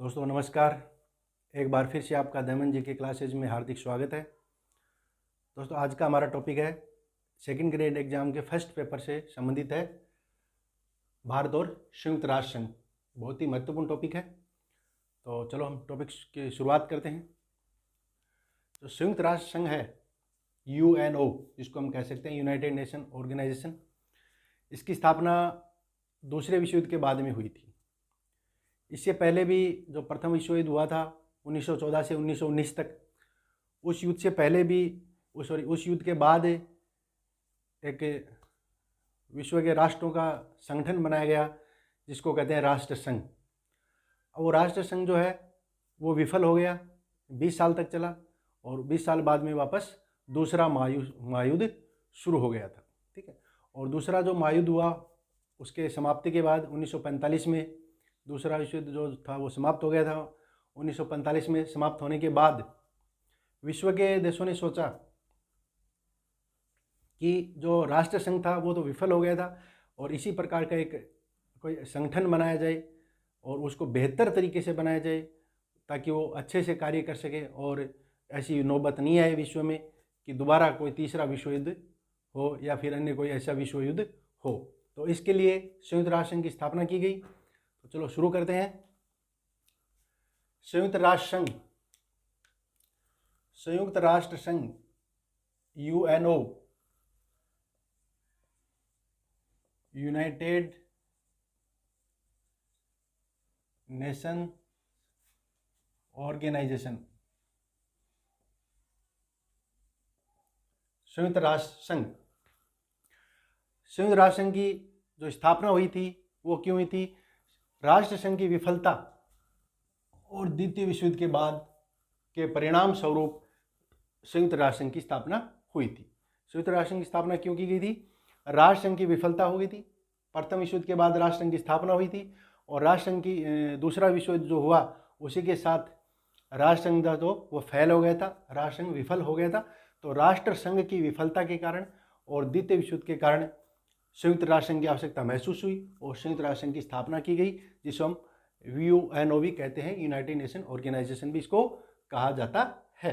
दोस्तों नमस्कार। एक बार फिर से आपका दमन जी के क्लासेज में हार्दिक स्वागत है। दोस्तों आज का हमारा टॉपिक है सेकंड ग्रेड एग्जाम के फर्स्ट पेपर से संबंधित है, भारत और संयुक्त राष्ट्र संघ। बहुत ही महत्वपूर्ण टॉपिक है। तो चलो हम टॉपिक की शुरुआत करते हैं। तो संयुक्त राष्ट्र संघ है UNO, जिसको हम कह सकते हैं यूनाइटेड नेशन ऑर्गेनाइजेशन। इसकी स्थापना दूसरे विश्व युद्ध के बाद में हुई थी। इससे पहले भी जो प्रथम विश्व युद्ध हुआ था 1914 से 1919 तक, उस युद्ध से पहले भी उस युद्ध के बाद एक विश्व के राष्ट्रों का संगठन बनाया गया जिसको कहते हैं राष्ट्र संघ। अब वो राष्ट्र संघ जो है वो विफल हो गया, 20 साल तक चला और 20 साल बाद में वापस दूसरा महायुद्ध शुरू हो गया था। ठीक है। और दूसरा जो महायुद्ध हुआ उसके समाप्ति के बाद 1945 में दूसरा विश्व युद्ध जो था वो समाप्त हो गया था। 1945 में समाप्त होने के बाद विश्व के देशों ने सोचा कि जो राष्ट्र संघ था वो तो विफल हो गया था और इसी प्रकार का एक कोई संगठन बनाया जाए और उसको बेहतर तरीके से बनाया जाए ताकि वो अच्छे से कार्य कर सके और ऐसी नौबत नहीं आए विश्व में कि दोबारा कोई तीसरा विश्व युद्ध हो या फिर अन्य कोई ऐसा विश्व युद्ध हो। तो इसके लिए संयुक्त राष्ट्र संघ की स्थापना की गई। तो चलो शुरू करते हैं। संयुक्त राष्ट्र संघ UNO, यूनाइटेड नेशन ऑर्गेनाइजेशन। संयुक्त राष्ट्र संघ की जो स्थापना हुई थी वो क्यों हुई थी? राष्ट्र संघ की विफलता और द्वितीय विश्व युद्ध के बाद के परिणाम स्वरूप संयुक्त राष्ट्र संघ की स्थापना हुई थी। संयुक्त राष्ट्र संघ की स्थापना क्यों की गई थी? राष्ट्र संघ की विफलता हो गई थी। प्रथम विश्व युद्ध के बाद राष्ट्र संघ की स्थापना हुई थी और राष्ट्र संघ की दूसरा विश्व युद्ध जो हुआ उसी के साथ राष्ट्र संघ था तो वो फैल हो गया था, राष्ट्र संघ विफल हो गया था। तो राष्ट्र संघ की विफलता के कारण और द्वितीय विश्व युद्ध के कारण संयुक्त राष्ट्र संघ की आवश्यकता महसूस हुई और संयुक्त राष्ट्र संघ की स्थापना की गई, जिसे हम UNO भी कहते हैं, यूनाइटेड नेशन ऑर्गेनाइजेशन भी इसको कहा जाता है।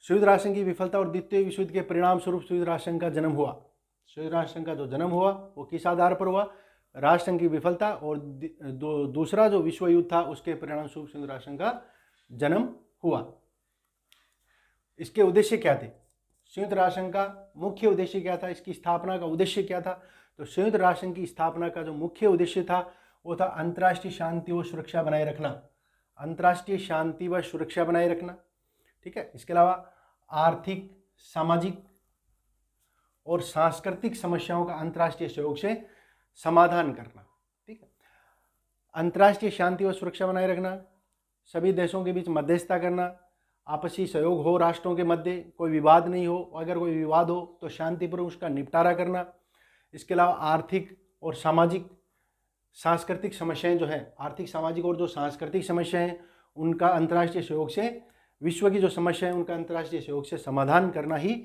संयुक्त राष्ट्र संघ की विफलता और द्वितीय विश्व युद्ध के परिणाम स्वरूप संयुक्त राष्ट्र संघ का जन्म हुआ। संयुक्त राष्ट्र संघ का जो जन्म हुआ वो किस आधार पर हुआ? राष्ट्र संघ की विफलता और दूसरा जो विश्व युद्ध था उसके परिणाम स्वरूप संयुक्त राष्ट्र संघ का जन्म हुआ। इसके उद्देश्य क्या थे? संयुक्त राष्ट्र संघ का मुख्य उद्देश्य क्या था? इसकी स्थापना का उद्देश्य क्या था? तो संयुक्त राष्ट्र संघ की स्थापना का जो मुख्य उद्देश्य था वो था अंतर्राष्ट्रीय शांति व सुरक्षा बनाए रखना। अंतर्राष्ट्रीय शांति व सुरक्षा बनाए रखना। ठीक है। इसके अलावा आर्थिक, सामाजिक और सांस्कृतिक समस्याओं का अंतर्राष्ट्रीय सहयोग से समाधान करना। ठीक है। अंतर्राष्ट्रीय शांति व सुरक्षा बनाए रखना, सभी देशों के बीच मध्यस्थता करना, आपसी सहयोग हो, राष्ट्रों के मध्य कोई विवाद नहीं हो, अगर कोई विवाद हो तो शांतिपूर्वक उसका निपटारा करना। इसके अलावा आर्थिक और सामाजिक सांस्कृतिक समस्याएं जो हैं, आर्थिक, सामाजिक और जो सांस्कृतिक समस्याएं हैं उनका अंतर्राष्ट्रीय सहयोग से, विश्व की जो समस्या है उनका अंतर्राष्ट्रीय सहयोग से समाधान करना ही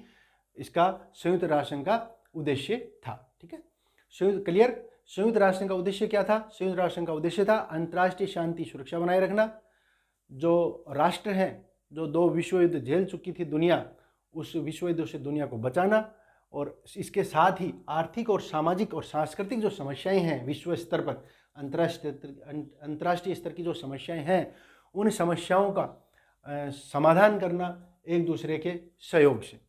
इसका संयुक्त राष्ट्र संघ का उद्देश्य था। ठीक है। क्लियर? संयुक्त राष्ट्र संघ का उद्देश्य क्या था? संयुक्त राष्ट्र संघ का उद्देश्य था अंतर्राष्ट्रीय शांति सुरक्षा बनाए रखना। जो राष्ट्र हैं जो 2 विश्व युद्ध झेल चुकी थी दुनिया, उस विश्व युद्ध से दुनिया को बचाना और इसके साथ ही आर्थिक और सामाजिक और सांस्कृतिक जो समस्याएं हैं विश्व स्तर पर, अंतर्राष्ट्रीय स्तर की जो समस्याएं हैं उन समस्याओं का समाधान करना एक दूसरे के सहयोग से।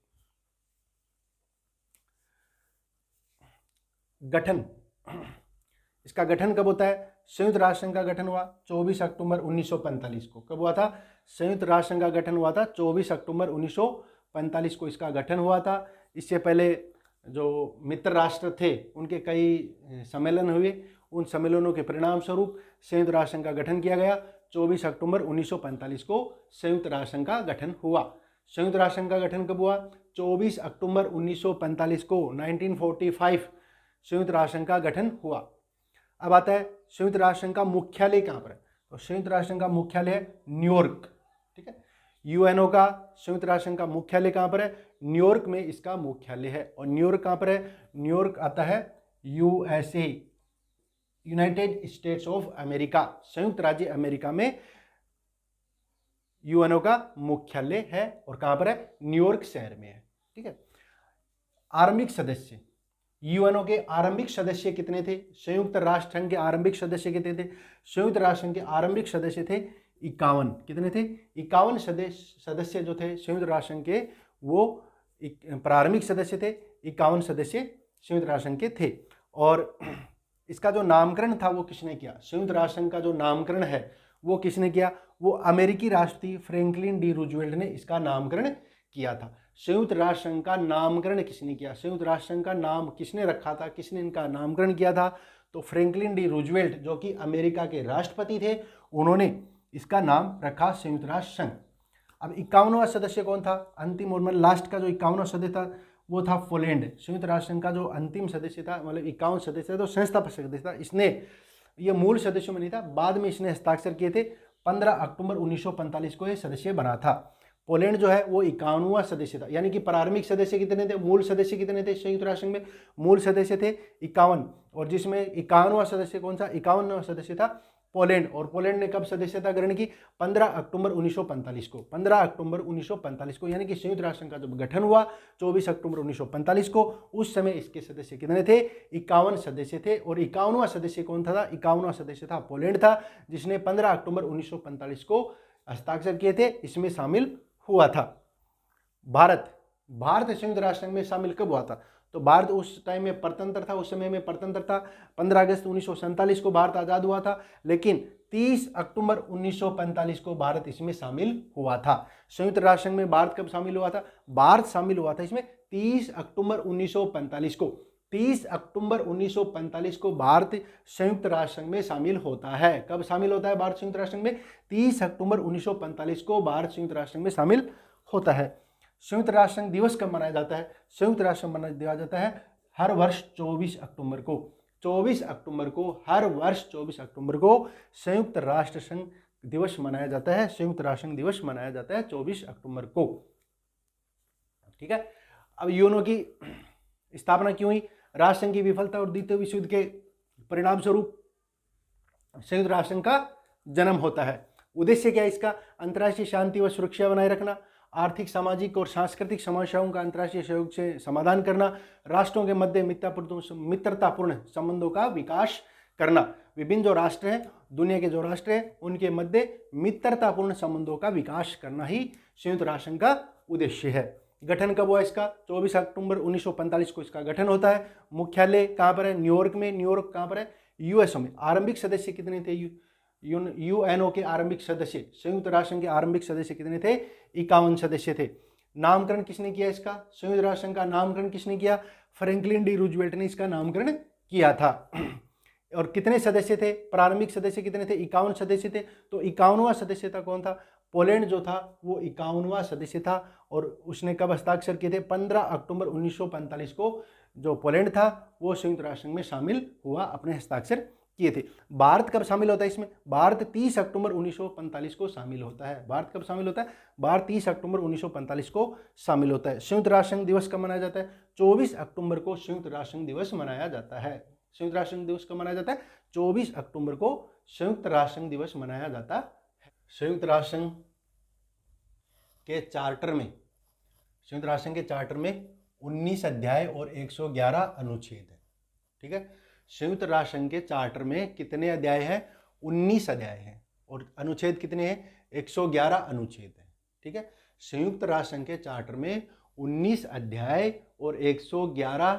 गठन, इसका गठन कब होता है? संयुक्त राष्ट्र संघ का गठन हुआ 24 अक्टूबर 1945 को। कब हुआ था? संयुक्त राष्ट्र संघ का गठन हुआ था 24 अक्टूबर 1945 को इसका गठन हुआ था। इससे पहले जो मित्र राष्ट्र थे उनके कई सम्मेलन हुए, उन सम्मेलनों के परिणाम स्वरूप संयुक्त राष्ट्र संघ का गठन किया गया। 24 अक्टूबर 1945 को संयुक्त राष्ट्र संघ का गठन हुआ। संयुक्त राष्ट्र संघ का गठन कब हुआ? 24 अक्टूबर 1945 को, 1945 संयुक्त राष्ट्र संघ का गठन हुआ। अब आता है संयुक्त राष्ट्र संघ का मुख्यालय कहाँ पर है? तो संयुक्त राष्ट्र संघ का मुख्यालय है न्यूयॉर्क। ठीक है। UNO का संयुक्त राष्ट्र संघ का मुख्यालय कहाँ पर है? न्यूयॉर्क में इसका मुख्यालय है। और न्यूयॉर्क कहाँ पर है? न्यूयॉर्क आता है USA, United states of America, संयुक्त राज्य अमेरिका में यूएनओ का मुख्यालय है और कहां पर है, न्यूयॉर्क शहर में है। ठीक है। आरंभिक सदस्य, यूएनओ के आरंभिक सदस्य कितने थे, संयुक्त राष्ट्र संघ के आरंभिक सदस्य कितने थे, संयुक्त राष्ट्र संघ के आरंभिक सदस्य थे 51, कितने थे, 51 सदस्य जो थे संयुक्त राष्ट्र संघ के, वो प्रारंभिक सदस्य थे, 51 सदस्य संयुक्त राष्ट्र संघ के थे। और इसका जो नामकरण था वो किसने किया, संयुक्त राष्ट्र संघ का जो नामकरण है वो किसने किया, वो अमेरिकी राष्ट्रपति फ्रैंकलिन डी रूजवेल्ट ने इसका नामकरण किया था। संयुक्त राष्ट्र संघ का नामकरण किसने किया, संयुक्त राष्ट्र संघ का नाम किसने रखा था, किसने इनका नामकरण किया था, तो फ्रैंकलिन डी रूजवेल्ट जो कि अमेरिका के राष्ट्रपति थे, उन्होंने इसका नाम रखा संयुक्त राष्ट्र संघ। अब 51वां सदस्य कौन था, अंतिम और मतलब लास्ट का जो 51वां सदस्य था वो था पोलैंड। संयुक्त राष्ट्र संघ का जो अंतिम सदस्य था, मतलब 51 सदस्य था, तो संस्थापक सदस्य था, इसने ये मूल सदस्यों में नहीं था, बाद में इसने हस्ताक्षर किए थे। 15 अक्टूबर 1945 को ये सदस्य बना था। पोलैंड जो है वो 51वां सदस्य था, यानी कि प्रारंभिक सदस्य कितने थे, मूल सदस्य कितने थे संयुक्त राष्ट्र संघ में, मूल सदस्य थे 51, और जिसमें 51वां सदस्य कौन सा, 51वां सदस्य था पोलैंड। और पोलैंड ने कब सदस्यता ग्रहण की, 15 अक्टूबर 1945 को, 15 अक्टूबर 1945 को, यानी कि संयुक्त राष्ट्र संघ का जब गठन हुआ 24 अक्टूबर 1945 को, उस समय इसके सदस्य कितने थे, 51 सदस्य थे। और 51वां सदस्य कौन था, 51वां सदस्य था पोलैंड था, जिसने 15 अक्टूबर 1945 को हस्ताक्षर किए थे, इसमें शामिल हुआ था। भारत संयुक्त राष्ट्र संघ में शामिल कब हुआ था, तो भारत उस टाइम में परतंत्र था, उस समय में परतंत्र था। 15 अगस्त 1947 को भारत आज़ाद हुआ था, लेकिन 30 अक्टूबर 1945 को भारत इसमें शामिल हुआ था। संयुक्त राष्ट्र संघ में भारत कब शामिल हुआ था, भारत शामिल हुआ था इसमें 30 अक्टूबर 1945 को। 30 अक्टूबर 1945 को भारत संयुक्त राष्ट्र संघ में शामिल होता है। कब शामिल होता है भारत संयुक्त राष्ट्र संघ में, 30 अक्टूबर 1945 को भारत संयुक्त राष्ट्र संघ में शामिल होता है। संयुक्त राष्ट्र संघ दिवस कब मनाया जाता है, संयुक्त राष्ट्र संघ मनाया जाता है हर वर्ष 24 अक्टूबर को। 24 अक्टूबर को, हर वर्ष 24 अक्टूबर को संयुक्त राष्ट्र संघ दिवस मनाया जाता है। संयुक्त राष्ट्र संघ दिवस मनाया जाता है 24 अक्टूबर को। ठीक है। अब यूएनओ की स्थापना क्यों हुई, राष्ट्र संघ की विफलता और द्वितीय विश्व युद्ध के परिणाम स्वरूप संयुक्त राष्ट्र संघ का जन्म होता है। उद्देश्य क्या है इसका, अंतर्राष्ट्रीय शांति व सुरक्षा बनाए रखना, आर्थिक, सामाजिक और सांस्कृतिक समस्याओं का अंतर्राष्ट्रीय सहयोग से समाधान करना, राष्ट्रों के मध्य मित्रतापूर्ण संबंधों का विकास करना। विभिन्न जो राष्ट्र हैं, दुनिया के जो राष्ट्र हैं, उनके मध्य मित्रतापूर्ण संबंधों का विकास करना ही संयुक्त राष्ट्र संघ का उद्देश्य है। गठन कब हुआ इसका, 24 अक्टूबर 1945 को इसका गठन होता है। मुख्यालय कहाँ पर है, न्यूयॉर्क में। न्यूयॉर्क कहाँ पर है, यूएसए में। आरंभिक सदस्य कितने थे, यूएनओ के आरंभिक सदस्य, संयुक्त राष्ट्र संघ के आरंभिक सदस्य कितने थे, 51 सदस्य थे। नामकरण किसने किया इसका, संयुक्त राष्ट्र संघ का नामकरण किसने किया, फ्रैंकलिन डी रूजवेल्ट ने इसका नामकरण किया था। और कितने सदस्य थे, प्रारंभिक सदस्य कितने थे, 51 सदस्य थे। तो 51वां सदस्य था कौन था, पोलैंड जो था वो 51वां सदस्य था। और उसने कब हस्ताक्षर किए थे, 15 अक्टूबर 1945 को जो पोलैंड था वो संयुक्त राष्ट्र संघ में शामिल हुआ, अपने हस्ताक्षर किए थे। भारत कब शामिल होता है इसमें, भारत 30 अक्टूबर 1945 को शामिल होता है। भारत कब शामिल होता है, भारत 30 अक्टूबर 1945 को शामिल होता है। संयुक्त राष्ट्र संघ दिवस कब मनाया जाता है, 24 अक्टूबर को संयुक्त राष्ट्र संघ दिवस मनाया जाता है। संयुक्त राष्ट्र संघ दिवस कब मनाया जाता है, 24 अक्टूबर को संयुक्त राष्ट्र संघ दिवस मनाया जाता है। संयुक्त राष्ट्र संघ के चार्टर में, संयुक्त राष्ट्र संघ के चार्टर में 19 अध्याय और 111 अनुच्छेद है। ठीक है। संयुक्त राष्ट्र संघ के चार्टर में कितने अध्याय हैं, 19 अध्याय हैं। और अनुच्छेद कितने हैं, 111 अनुच्छेद हैं। ठीक है। संयुक्त राष्ट्र संघ के चार्टर में 19 अध्याय और 111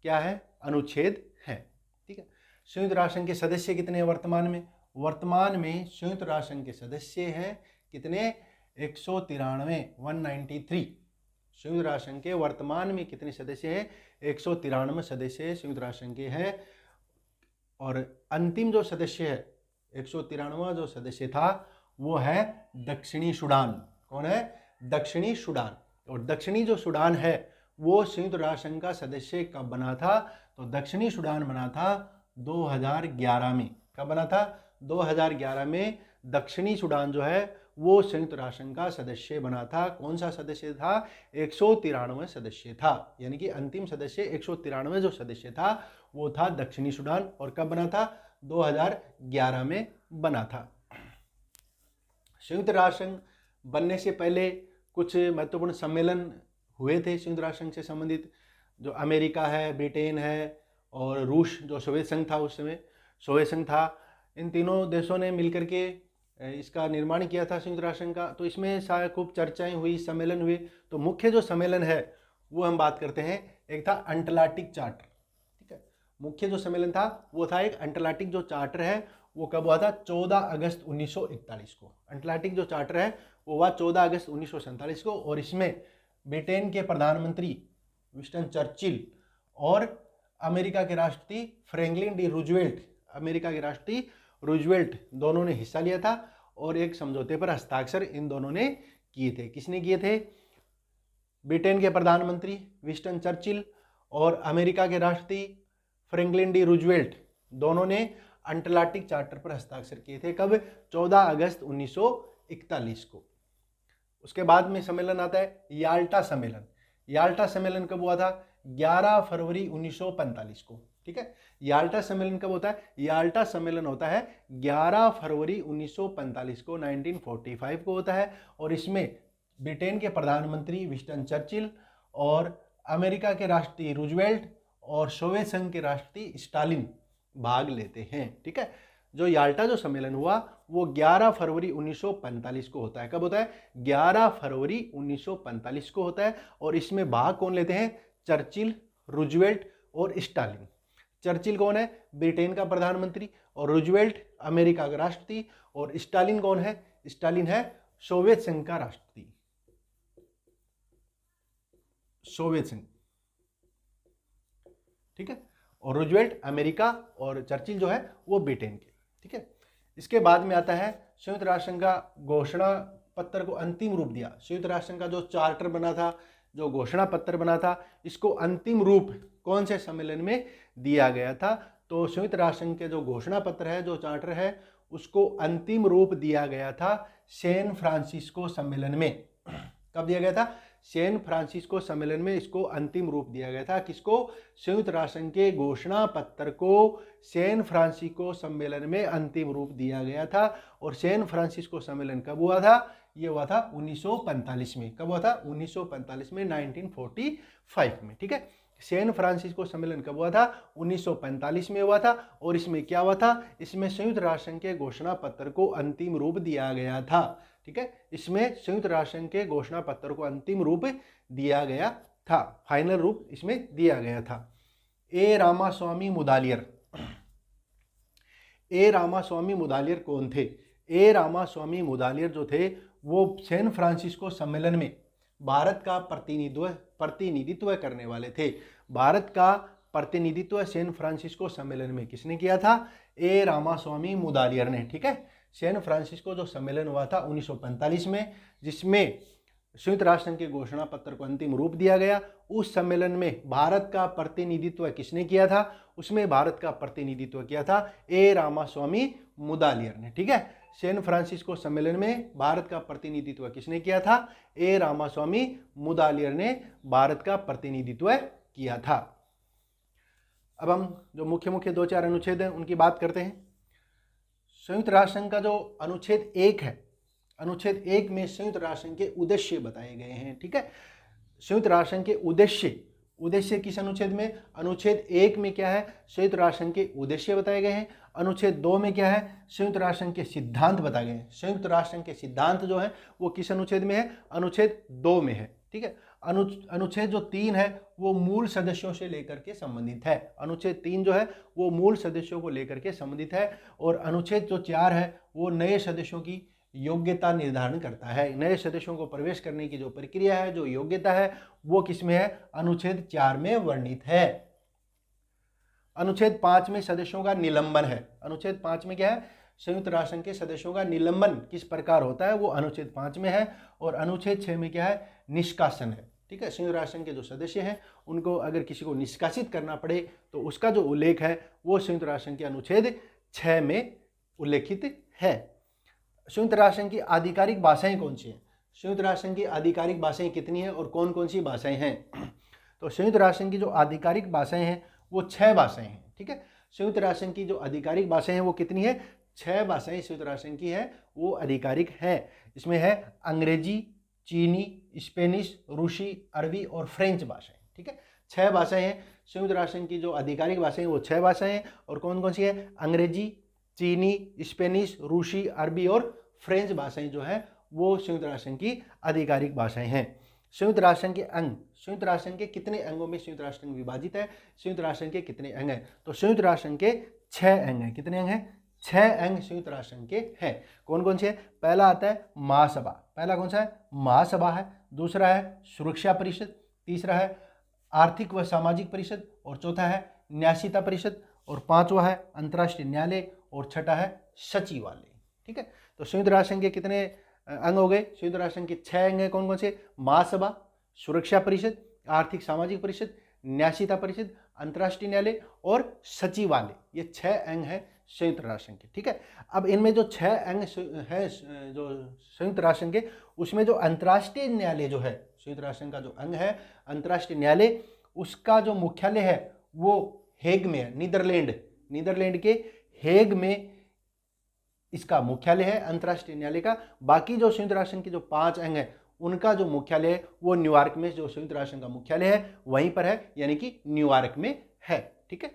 क्या है, अनुच्छेद हैं। ठीक है। संयुक्त राष्ट्र संघ के सदस्य कितने हैं वर्तमान में, वर्तमान में संयुक्त राष्ट्र संघ के सदस्य हैं कितने, 193 संयुक्त राष्ट्र संघ के वर्तमान में कितने सदस्य हैं, 193 सदस्य संयुक्त राष्ट्र संघ के हैं। और अंतिम जो सदस्य है, 193वां जो सदस्य था वो है दक्षिणी सूडान। कौन है, दक्षिणी सूडान। और दक्षिणी जो सूडान है वो संयुक्त राष्ट्र संघ का सदस्य कब बना था, तो दक्षिणी सूडान बना था 2011 में। कब बना था, 2011 में दक्षिणी सूडान जो है वो संयुक्त राष्ट्र संघ का सदस्य बना था। कौन सा सदस्य था, 193 सदस्य था। यानी कि अंतिम सदस्य 193 जो सदस्य था वो था दक्षिणी सूडान। और कब बना था, 2011 में बना था। संयुक्त राष्ट्र संघ बनने से पहले कुछ महत्वपूर्ण सम्मेलन हुए थे संयुक्त राष्ट्र संघ से संबंधित, जो अमेरिका है, ब्रिटेन है और रूस, जो सोवियत संघ था उस समय, सोवियत संघ था। इन तीनों देशों ने मिलकर के इसका निर्माण किया था संयुक्त राष्ट्र संघ का। तो इसमें खूब चर्चाएं हुई, सम्मेलन हुए। तो मुख्य जो सम्मेलन है वो हम बात करते हैं, एक था अटलांटिक चार्टर, ठीक है। मुख्य जो सम्मेलन था वो था एक अटलांटिक जो चार्टर है, वो कब हुआ था? 14 अगस्त 1941 को। अटलांटिक जो चार्टर है वो हुआ 14 अगस्त 1947 को, और इसमें ब्रिटेन के प्रधानमंत्री विंस्टन चर्चिल और अमेरिका के राष्ट्रपति फ्रैंकलिन डी रूजवेल्ट, अमेरिका के राष्ट्रपति रूजवेल्ट, दोनों ने हिस्सा लिया था और एक समझौते पर हस्ताक्षर इन दोनों ने किए थे। किसने किए थे? ब्रिटेन के प्रधानमंत्री विंस्टन चर्चिल और अमेरिका के राष्ट्रपति फ्रैंकलिन डी रूजवेल्ट, दोनों ने अटलांटिक चार्टर पर हस्ताक्षर किए थे। कब? 14 अगस्त 1941 को। उसके बाद में सम्मेलन आता है याल्टा सम्मेलन। याल्टा सम्मेलन कब हुआ था? 11 फरवरी 1945 को, ठीक है। याल्टा सम्मेलन कब होता है? याल्टा सम्मेलन होता है 11 फरवरी 1945 को, 1945 को होता है। और इसमें ब्रिटेन के प्रधानमंत्री विंस्टन चर्चिल और अमेरिका के राष्ट्रपति रूजवेल्ट और सोवियत संघ के राष्ट्रपति स्टालिन भाग लेते हैं, ठीक है। जो याल्टा जो सम्मेलन हुआ वो 11 फरवरी 1945 को होता है। कब होता है? 11 फरवरी 1945 को होता है। और इसमें भाग कौन लेते हैं? चर्चिल, रूजवेल्ट और स्टालिन। चर्चिल कौन है? ब्रिटेन का प्रधानमंत्री, और रूजवेल्ट अमेरिका का राष्ट्रपति, और स्टालिन कौन है? स्टालिन है सोवियत संघ का राष्ट्रपति, सोवियत संघ, ठीक है। और रूजवेल्ट अमेरिका और चर्चिल जो है वो ब्रिटेन के, ठीक है। इसके बाद में आता है संयुक्त राष्ट्र संघ का घोषणा पत्र को अंतिम रूप दिया। संयुक्त राष्ट्र संघ का जो चार्टर बना था, जो घोषणा पत्र बना था, इसको अंतिम रूप कौन से सम्मेलन में दिया गया था? तो संयुक्त राष्ट्र संघ के जो घोषणा पत्र है, जो चार्टर है, उसको अंतिम रूप दिया गया था सैन फ्रांसिस्को सम्मेलन में। कब दिया गया था? सैन फ्रांसिस्को सम्मेलन में इसको अंतिम रूप दिया गया था। किसको? संयुक्त राष्ट्र संघ के घोषणा पत्र को सैन फ्रांसिस्को सम्मेलन में अंतिम रूप दिया गया था। और सैन फ्रांसिस्को सम्मेलन कब हुआ था? ये हुआ था 1945 में। कब हुआ था? 1945 में, 1945 में, ठीक है। सैन फ्रांसिस्को सम्मेलन कब हुआ था? 1945 में हुआ था। और इसमें क्या हुआ था? इसमें संयुक्त राष्ट्र संघ के घोषणा पत्र को अंतिम रूप दिया गया था, ठीक है। इसमें संयुक्त राष्ट्र संघ के घोषणा पत्र को अंतिम रूप दिया गया था, फाइनल रूप इसमें दिया गया था। ए रामास्वामी मुदालियर। ए रामास्वामी मुदालियर कौन थे? ए रामास्वामी मुदालियर जो थे वो सैन फ्रांसिस्को सम्मेलन में भारत का प्रतिनिधित्व करने वाले थे। भारत का प्रतिनिधित्व सैन फ्रांसिस्को सम्मेलन में किसने किया था? ए रामास्वामी मुदालियर ने, ठीक है। सैन फ्रांसिस्को जो सम्मेलन हुआ था 1945 में, जिसमें संयुक्त राष्ट्र संघ के घोषणा पत्र को अंतिम रूप दिया गया, उस सम्मेलन में भारत का प्रतिनिधित्व किसने किया था? उसमें भारत का प्रतिनिधित्व किया था ए रामास्वामी मुदालियर ने, ठीक है। सैन फ्रांसिस्को सम्मेलन में भारत का प्रतिनिधित्व किसने किया था? ए रामास्वामी मुदालियर ने भारत का प्रतिनिधित्व किया था। अब हम जो मुख्य मुख्य 2-4 अनुच्छेद हैं उनकी बात करते हैं। संयुक्त राष्ट्र संघ का जो अनुच्छेद 1 है, अनुच्छेद 1 में संयुक्त राष्ट्र संघ के उद्देश्य बताए गए हैं, ठीक है। संयुक्त राष्ट्र संघ के उद्देश्य किस अनुच्छेद में? अनुच्छेद 1 में क्या है? संयुक्त राष्ट्र संघ के उद्देश्य बताए गए हैं। अनुच्छेद 2 में क्या है? संयुक्त राष्ट्र संघ के सिद्धांत बताए गए हैं। संयुक्त राष्ट्र संघ के सिद्धांत जो है वो किस अनुच्छेद में है? अनुच्छेद 2 में है, ठीक है। अनुच्छेद जो 3 है वो मूल सदस्यों से लेकर के संबंधित है। अनुच्छेद 3 जो है वो मूल सदस्यों को लेकर के संबंधित है। और अनुच्छेद जो 4 है वो नए सदस्यों की योग्यता निर्धारण करता है। नए सदस्यों को प्रवेश करने की जो प्रक्रिया है, जो योग्यता है, वो किसमें है? अनुच्छेद 4 में वर्णित है। अनुच्छेद 5 में सदस्यों का निलंबन है। अनुच्छेद 5 में क्या है? संयुक्त राष्ट्र संघ के सदस्यों का निलंबन किस प्रकार होता है, वो अनुच्छेद 5 में है। और अनुच्छेद 6 में क्या है? निष्कासन है, ठीक है। संयुक्त राष्ट्र संघ के जो सदस्य हैं उनको अगर किसी को निष्कासित करना पड़े तो उसका जो उल्लेख है वो संयुक्त राष्ट्र संघ के अनुच्छेद 6 में उल्लेखित है। संयुक्त राष्ट्र संघ की आधिकारिक भाषाएं कौन सी हैं? संयुक्त राष्ट्र संघ की आधिकारिक भाषाएं कितनी हैं और कौन कौन सी भाषाएं हैं? तो संयुक्त राष्ट्र संघ की जो आधिकारिक भाषाएं हैं वो 6 भाषाएं हैं, ठीक है। संयुक्त राष्ट्र संघ की जो आधिकारिक भाषाएं हैं वो कितनी है? 6 भाषाएं संयुक्त राष्ट्र संघ की है वो आधिकारिक है। इसमें है अंग्रेजी, चीनी, स्पेनिश, रूसी, अरबी और फ्रेंच भाषाएं। ठीक है, 6 भाषाएं हैं संयुक्त राष्ट्र संघ की जो आधिकारिक भाषाएं वो 6 भाषाएं हैं। और कौन कौन सी है? अंग्रेजी, चीनी, स्पेनिश, रूसी, अरबी और फ्रेंच भाषाएं जो है वो संयुक्त राष्ट्र संघ की आधिकारिक भाषाएं हैं। संयुक्त राष्ट्र संघ के अंग, संयुक्त राष्ट्र संघ के कितने अंगों में संयुक्त राष्ट्र संघ विभाजित है? संयुक्त राष्ट्र संघ के कितने अंग हैं? तो संयुक्त राष्ट्र संघ के 6 अंग हैं। कितने अंग हैं? 6 अंग संयुक्त राष्ट्र संघ के हैं। कौन कौन से है? पहला आता है महासभा। पहला कौन सा है? महासभा है। दूसरा है सुरक्षा परिषद, तीसरा है आर्थिक व सामाजिक परिषद, और चौथा है न्यासीता परिषद, और पांचवा है अंतर्राष्ट्रीय न्यायालय, और छठा है सचिवालय। ठीक है, तो संयुक्त राष्ट्र संघ के कितने अंग हो गए? संयुक्त राष्ट्र संघ के 6 अंग हैं। कौन कौन से? महासभा, सुरक्षा परिषद, आर्थिक सामाजिक परिषद, न्यासीता परिषद, अंतर्राष्ट्रीय न्यायालय और सचिवालय। ये 6 अंग हैं संयुक्त राष्ट्र संघ के। ठीक है, अब इनमें जो 6 अंग है जो संयुक्त राष्ट्र संघ के, उसमें जो अंतर्राष्ट्रीय न्यायालय जो है संयुक्त राष्ट्र संघ का जो अंग है अंतर्राष्ट्रीय न्यायालय, उसका जो मुख्यालय है वो हेग में है। नीदरलैंड के हेग में इसका मुख्यालय है अंतर्राष्ट्रीय न्यायालय का। बाकी जो संयुक्त राष्ट्र संघ के जो 5 अंग हैं उनका जो मुख्यालय है वो न्यूयॉर्क में, जो संयुक्त राष्ट्र संघ का मुख्यालय है वहीं पर है, यानी कि न्यूयॉर्क में है। ठीक है,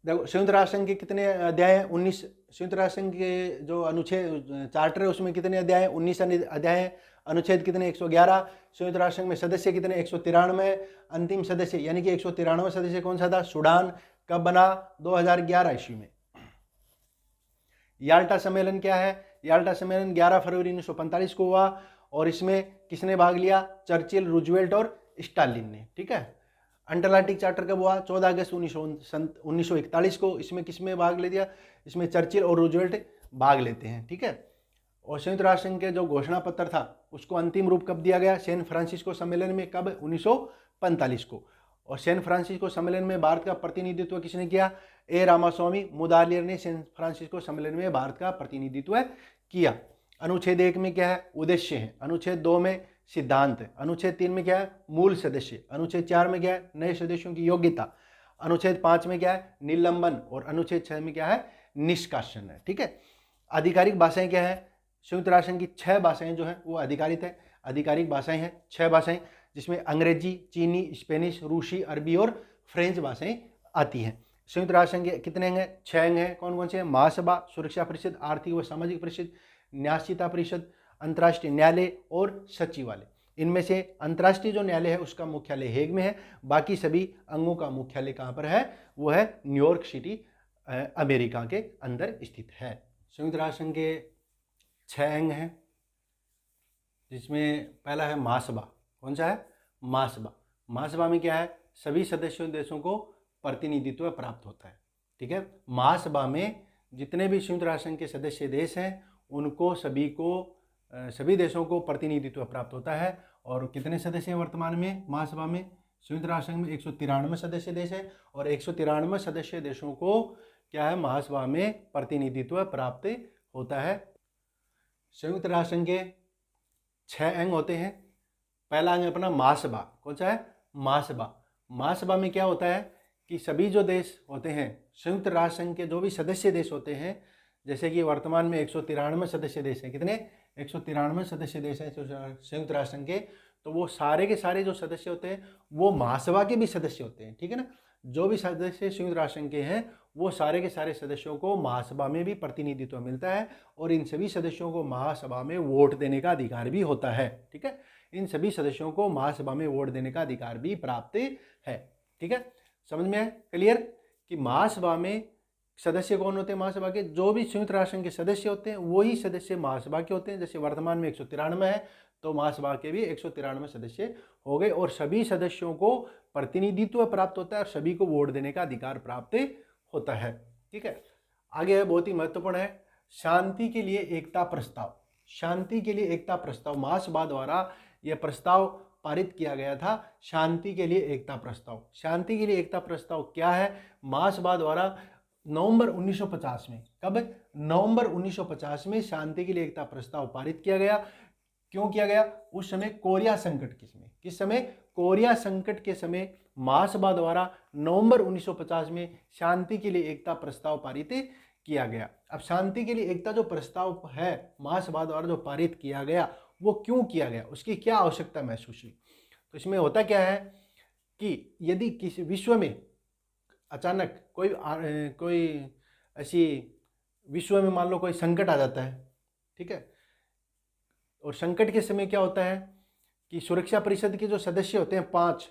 देखो संयुक्त राष्ट्र संघ के कितने अध्याय हैं? 19। संयुक्त राष्ट्र संघ के जो अनुच्छेद चार्टर है उसमें कितने अध्याय हैं? 19 अध्याय हैं। अनुच्छेद कितने? 111। संयुक्त राष्ट्र संघ में सदस्य कितने? 193। अंतिम सदस्य यानी कि 193वां सदस्य कौन सा था? सूडान। कब बना? 2011 ईस्वी में। याल्टा सम्मेलन क्या है? याल्टा सम्मेलन 11 फरवरी 1945 को हुआ, और इसमें किसने भाग लिया? चर्चिल, रूजवेल्ट और स्टालिन ने। ठीक है, अटलांटिक चार्टर कब हुआ? 14 अगस्त 1941 को। इसमें किसमें भाग ले दिया? इसमें चर्चिल और रूजवेल्ट भाग लेते हैं। ठीक है, और संयुक्त राष्ट्र संघ के जो घोषणा पत्र था उसको अंतिम रूप कब दिया गया? सैन फ्रांसिस्को सम्मेलन में। कब? 1945 को। और सैन फ्रांसिस्को सम्मेलन में भारत का प्रतिनिधित्व किसने किया? ए रामास्वामी मुदालियर ने सैन फ्रांसिस्को सम्मेलन में भारत का प्रतिनिधित्व किया। अनुच्छेद 1 में क्या है? उद्देश्य है। अनुच्छेद 2 में सिद्धांत है। अनुच्छेद 3 में क्या है? मूल सदस्य। अनुच्छेद 4 में क्या है? नए सदस्यों की योग्यता। अनुच्छेद 5 में क्या है? निलंबन। और अनुच्छेद 6 में क्या है? निष्कासन है। ठीक है, आधिकारिक भाषाएं क्या है? संयुक्त राष्ट्र संघ की 6 भाषाएं जो है वो आधिकारिक भाषाएं हैं। 6 भाषाएं, जिसमें अंग्रेजी, चीनी, स्पेनिश, रूसी, अरबी और फ्रेंच भाषाएं आती हैं। संयुक्त राष्ट्र संघ के कितने अंग हैं? 6 अंग हैं। कौन कौन से हैं? महासभा, सुरक्षा परिषद, आर्थिक व सामाजिक परिषद, न्यासीता परिषद, अंतर्राष्ट्रीय न्यायालय और सचिवालय। इनमें से अंतर्राष्ट्रीय जो न्यायालय है उसका मुख्यालय हेग में है। बाकी सभी अंगों का मुख्यालय कहाँ पर है? वो है न्यूयॉर्क सिटी, अमेरिका के अंदर स्थित है। संयुक्त राष्ट्र संघ के 6 अंग हैं, जिसमें पहला है महासभा। कौन सा है? महासभा। महासभा में क्या है? सभी सदस्य देशों को प्रतिनिधित्व प्राप्त होता है। ठीक है, महासभा में जितने भी संयुक्त राष्ट्र संघ के सदस्य देश हैं उनको सभी देशों को प्रतिनिधित्व प्राप्त होता है। और कितने सदस्य हैं वर्तमान में महासभा में? संयुक्त राष्ट्र संघ में 193 सदस्य देश हैं, और 193 सदस्य देशों को क्या है? महासभा में प्रतिनिधित्व प्राप्त होता है। संयुक्त राष्ट्र संघ के 6 अंग होते हैं। पहला अंग अपना महासभा। कौन सा है? महासभा। महासभा में क्या होता है कि सभी जो देश होते हैं संयुक्त राष्ट्र संघ के, जो भी सदस्य देश होते हैं, जैसे कि वर्तमान में 193 सदस्य देश हैं। कितने? 193 सदस्य देश हैं संयुक्त राष्ट्र संघ के। तो वो सारे के सारे जो सदस्य होते हैं वो महासभा के भी सदस्य होते हैं। ठीक है ना, जो भी सदस्य संयुक्त राष्ट्र संघ के हैं वो सारे के सारे सदस्यों को महासभा में भी प्रतिनिधित्व मिलता है, और इन सभी सदस्यों को महासभा में वोट देने का अधिकार भी होता है। ठीक है, इन सभी सदस्यों को महासभा में वोट देने का अधिकार भी प्राप्त है। ठीक है, समझ में है? क्लियर कि महासभा में सदस्य कौन होते हैं? महासभा के जो भी संयुक्त राष्ट्र संघ के सदस्य होते हैं वही सदस्य महासभा के होते हैं। जैसे वर्तमान में 193 है, तो महासभा के भी 193 सदस्य हो गए, और सभी सदस्यों को प्रतिनिधित्व प्राप्त होता है और सभी को वोट देने का अधिकार प्राप्त होता है। ठीक है, आगे है, बहुत ही महत्वपूर्ण है, शांति के लिए एकता प्रस्ताव। शांति के लिए एकता प्रस्ताव महासभा द्वारा यह प्रस्ताव पारित किया गया था। शांति के लिए एकता प्रस्ताव। शांति के लिए एकता प्रस्ताव क्या है? महासभा द्वारा नवंबर 1950 में, कब? नवंबर 1950 में शांति के लिए एकता प्रस्ताव पारित किया गया। क्यों किया गया? उस समय कोरिया संकट किस समय? कोरिया संकट के समय महासभा द्वारा नवंबर 1950 में शांति के लिए एकता प्रस्ताव पारित किया गया। अब शांति के लिए एकता जो प्रस्ताव है महासभा द्वारा जो पारित किया गया वो क्यों किया गया, उसकी क्या आवश्यकता महसूस हुई। तो इसमें होता क्या है कि यदि किसी विश्व में अचानक कोई ऐसी विश्व में मान लो कोई संकट आ जाता है, ठीक है, और संकट के समय क्या होता है कि सुरक्षा परिषद के जो सदस्य होते हैं 5,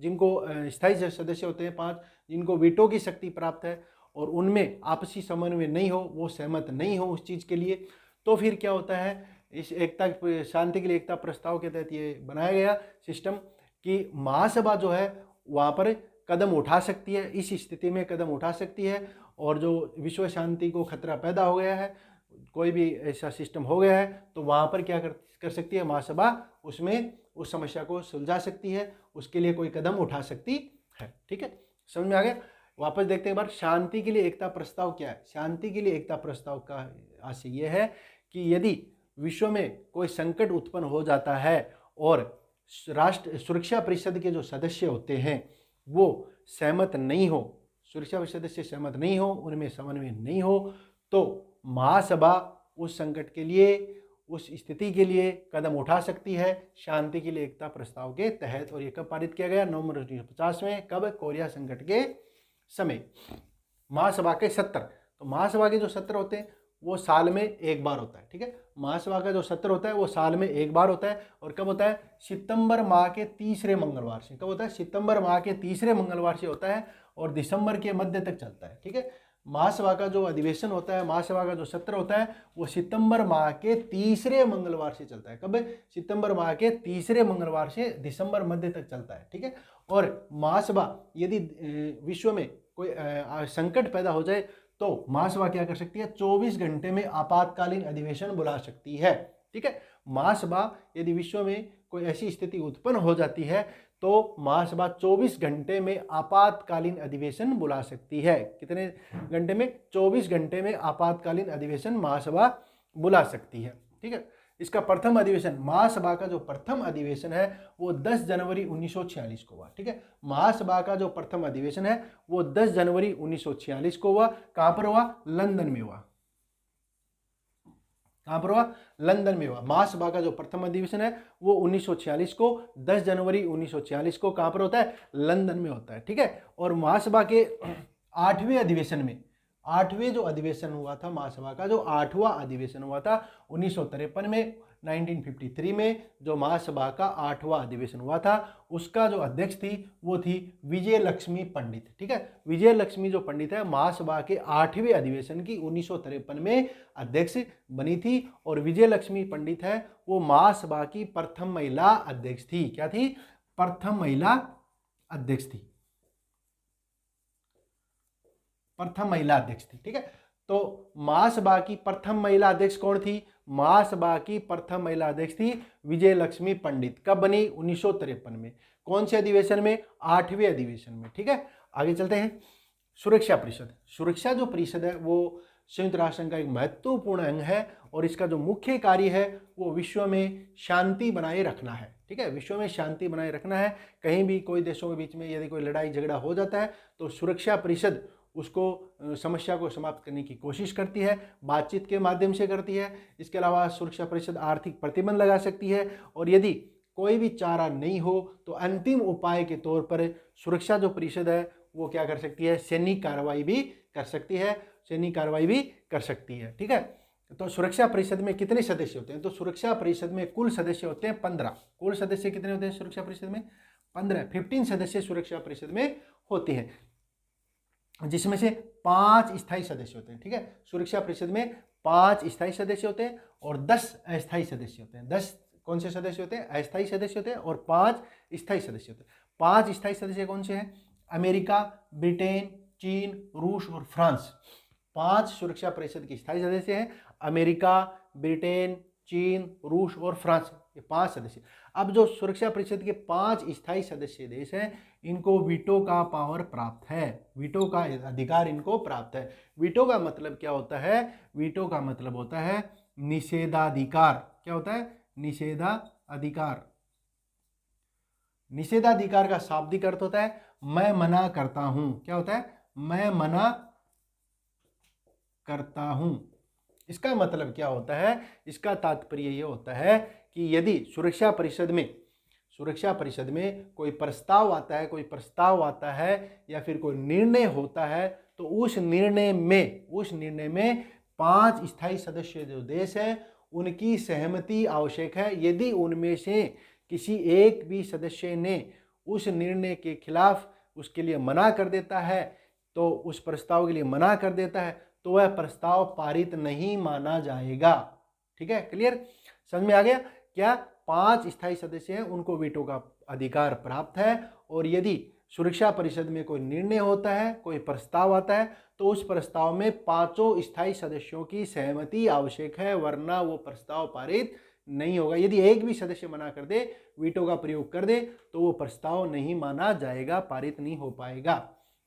जिनको स्थायी सदस्य होते हैं 5, जिनको वीटो की शक्ति प्राप्त है और उनमें आपसी समन्वय नहीं हो, वो सहमत नहीं हो उस चीज़ के लिए, तो फिर क्या होता है, इस एकता शांति के लिए एकता प्रस्ताव के तहत ये बनाया गया सिस्टम कि महासभा जो है वहाँ पर कदम उठा सकती है, इस स्थिति में कदम उठा सकती है, और जो विश्व शांति को खतरा पैदा हो गया है, कोई भी ऐसा सिस्टम हो गया है, तो वहाँ पर क्या कर सकती है महासभा, उसमें उस समस्या को सुलझा सकती है, उसके लिए कोई कदम उठा सकती है। ठीक है, समझ में आ गया। वापस देखते हैं एक बार, शांति के लिए एकता प्रस्ताव क्या है। शांति के लिए एकता प्रस्ताव का आशय यह है कि यदि विश्व में कोई संकट उत्पन्न हो जाता है और राष्ट्र सुरक्षा परिषद के जो सदस्य होते हैं वो सहमत नहीं हो, सुरक्षा परिषद सदस्य सहमत नहीं हो, उनमें समन्वय नहीं हो, तो महासभा उस संकट के लिए, उस स्थिति के लिए कदम उठा सकती है शांति के लिए एकता प्रस्ताव के तहत। और ये कब पारित किया गया? नवंबर 1950 में। कब? कोरिया संकट के समय। महासभा के सत्र, तो महासभा के जो सत्र होते हैं वो साल में एक बार होता है। ठीक है, महासभा का जो सत्र होता है वो साल में एक बार होता है। और कब होता है? सितंबर माह के तीसरे मंगलवार से। कब होता है? सितंबर माह के तीसरे मंगलवार से होता है और दिसंबर के मध्य तक चलता है। ठीक है, महासभा का जो अधिवेशन होता है, महासभा का जो सत्र होता है वो सितंबर माह के तीसरे मंगलवार से चलता है। कब? सितंबर माह के तीसरे मंगलवार से दिसंबर मध्य तक चलता है। ठीक है, और महासभा यदि विश्व में कोई संकट पैदा हो जाए तो महासभा क्या कर सकती है? 24 घंटे में आपातकालीन अधिवेशन बुला सकती है। ठीक है, महासभा यदि विश्व में कोई ऐसी स्थिति उत्पन्न हो जाती है तो महासभा 24 घंटे में आपातकालीन अधिवेशन बुला सकती है। कितने घंटे में? 24 घंटे में आपातकालीन अधिवेशन महासभा बुला सकती है। ठीक है, इसका प्रथम अधिवेशन, महासभा का जो प्रथम अधिवेशन है वो 10 जनवरी 1946 को हुआ। ठीक है, महासभा का जो प्रथम अधिवेशन है वो 10 जनवरी 1946 को हुआ। कहां पर हुआ? लंदन में हुआ। कहां पर हुआ? लंदन में हुआ। महासभा का जो प्रथम अधिवेशन है वो 1946 को 10 जनवरी 1946 को कहां पर होता है? लंदन में होता है। ठीक है, और महासभा के 8वें अधिवेशन में, 8वें जो अधिवेशन हुआ था महासभा का, जो 8वां अधिवेशन हुआ था 1953 में, 1953 में जो महासभा का 8वां अधिवेशन हुआ था, उसका जो अध्यक्ष थी वो थी विजय लक्ष्मी पंडित। ठीक है, विजय लक्ष्मी जो पंडित है महासभा के 8वें अधिवेशन की 1953 में अध्यक्ष बनी थी। और विजय लक्ष्मी पंडित है वो महासभा की प्रथम महिला अध्यक्ष थी। क्या थी? प्रथम महिला अध्यक्ष थी, प्रथम महिला अध्यक्ष थी। ठीक है, तो महासभा की प्रथम महिला अध्यक्ष कौन थी? महासभा की प्रथम महिला अध्यक्ष थी विजय लक्ष्मी पंडित। कब बनी? 1953 में। कौन से अधिवेशन में? 8वें अधिवेशन में। ठीक है, आगे चलते हैं। सुरक्षा परिषद, सुरक्षा जो परिषद है वो संयुक्त राष्ट्र संघ का एक महत्वपूर्ण अंग है और इसका जो मुख्य कार्य है वो विश्व में शांति बनाए रखना है। ठीक है, विश्व में शांति बनाए रखना है। कहीं भी कोई देशों के बीच में यदि कोई लड़ाई झगड़ा हो जाता है तो सुरक्षा परिषद उसको समस्या को समाप्त करने की कोशिश करती है, बातचीत के माध्यम से करती है। इसके अलावा सुरक्षा परिषद आर्थिक प्रतिबंध लगा सकती है और यदि कोई भी चारा नहीं हो तो अंतिम उपाय के तौर पर सुरक्षा जो परिषद है वो क्या कर सकती है? सैनिक कार्रवाई भी कर सकती है, सैनिक कार्रवाई भी कर सकती है। ठीक है, तो सुरक्षा परिषद में कितने सदस्य होते हैं? तो सुरक्षा परिषद में कुल सदस्य होते हैं 15। कुल सदस्य कितने होते हैं सुरक्षा परिषद में? 15 सदस्य सुरक्षा परिषद में होते हैं, जिसमें से 5 स्थायी सदस्य होते हैं। ठीक है, सुरक्षा परिषद में 5 स्थायी सदस्य होते हैं और 10 अस्थायी सदस्य होते हैं। 10 कौन से सदस्य होते हैं? अस्थायी सदस्य होते हैं और 5 स्थायी सदस्य होते हैं। 5 स्थायी सदस्य कौन से हैं? अमेरिका, ब्रिटेन, चीन, रूस और फ्रांस। 5 सुरक्षा परिषद के स्थायी सदस्य हैं। अमेरिका, ब्रिटेन, चीन, रूस और फ्रांस, ये 5 सदस्य। अब जो सुरक्षा परिषद के 5 स्थायी सदस्य देश हैं इनको वीटो का पावर प्राप्त है, वीटो का अधिकार इनको प्राप्त है। वीटो का मतलब क्या होता है? वीटो का मतलब होता है निषेधाधिकार। क्या होता है? निषेधाधिकार। निषेधाधिकार का शाब्दिक अर्थ होता है मैं मना करता हूं। क्या होता है? मैं मना करता हूं। इसका मतलब क्या होता है? इसका तात्पर्य ये होता है कि यदि सुरक्षा परिषद में कोई प्रस्ताव आता है या फिर कोई निर्णय होता है, तो उस निर्णय में 5 स्थायी सदस्य जो देश है उनकी सहमति आवश्यक है। यदि उनमें से किसी एक भी सदस्य ने उस निर्णय के खिलाफ उसके लिए मना कर देता है, तो उस प्रस्ताव के लिए मना कर देता है, तो वह प्रस्ताव पारित नहीं माना जाएगा। ठीक है, क्लियर? समझ में आ गया? क्या 5 स्थायी सदस्य हैं उनको वीटो का अधिकार प्राप्त है, और यदि सुरक्षा परिषद में कोई निर्णय होता है, कोई प्रस्ताव आता है, तो उस प्रस्ताव में 5 स्थायी सदस्यों की सहमति आवश्यक है, वरना वो प्रस्ताव पारित नहीं होगा। यदि एक भी सदस्य मना कर दे, वीटो का प्रयोग कर दे, तो वो प्रस्ताव नहीं माना जाएगा, पारित नहीं हो पाएगा।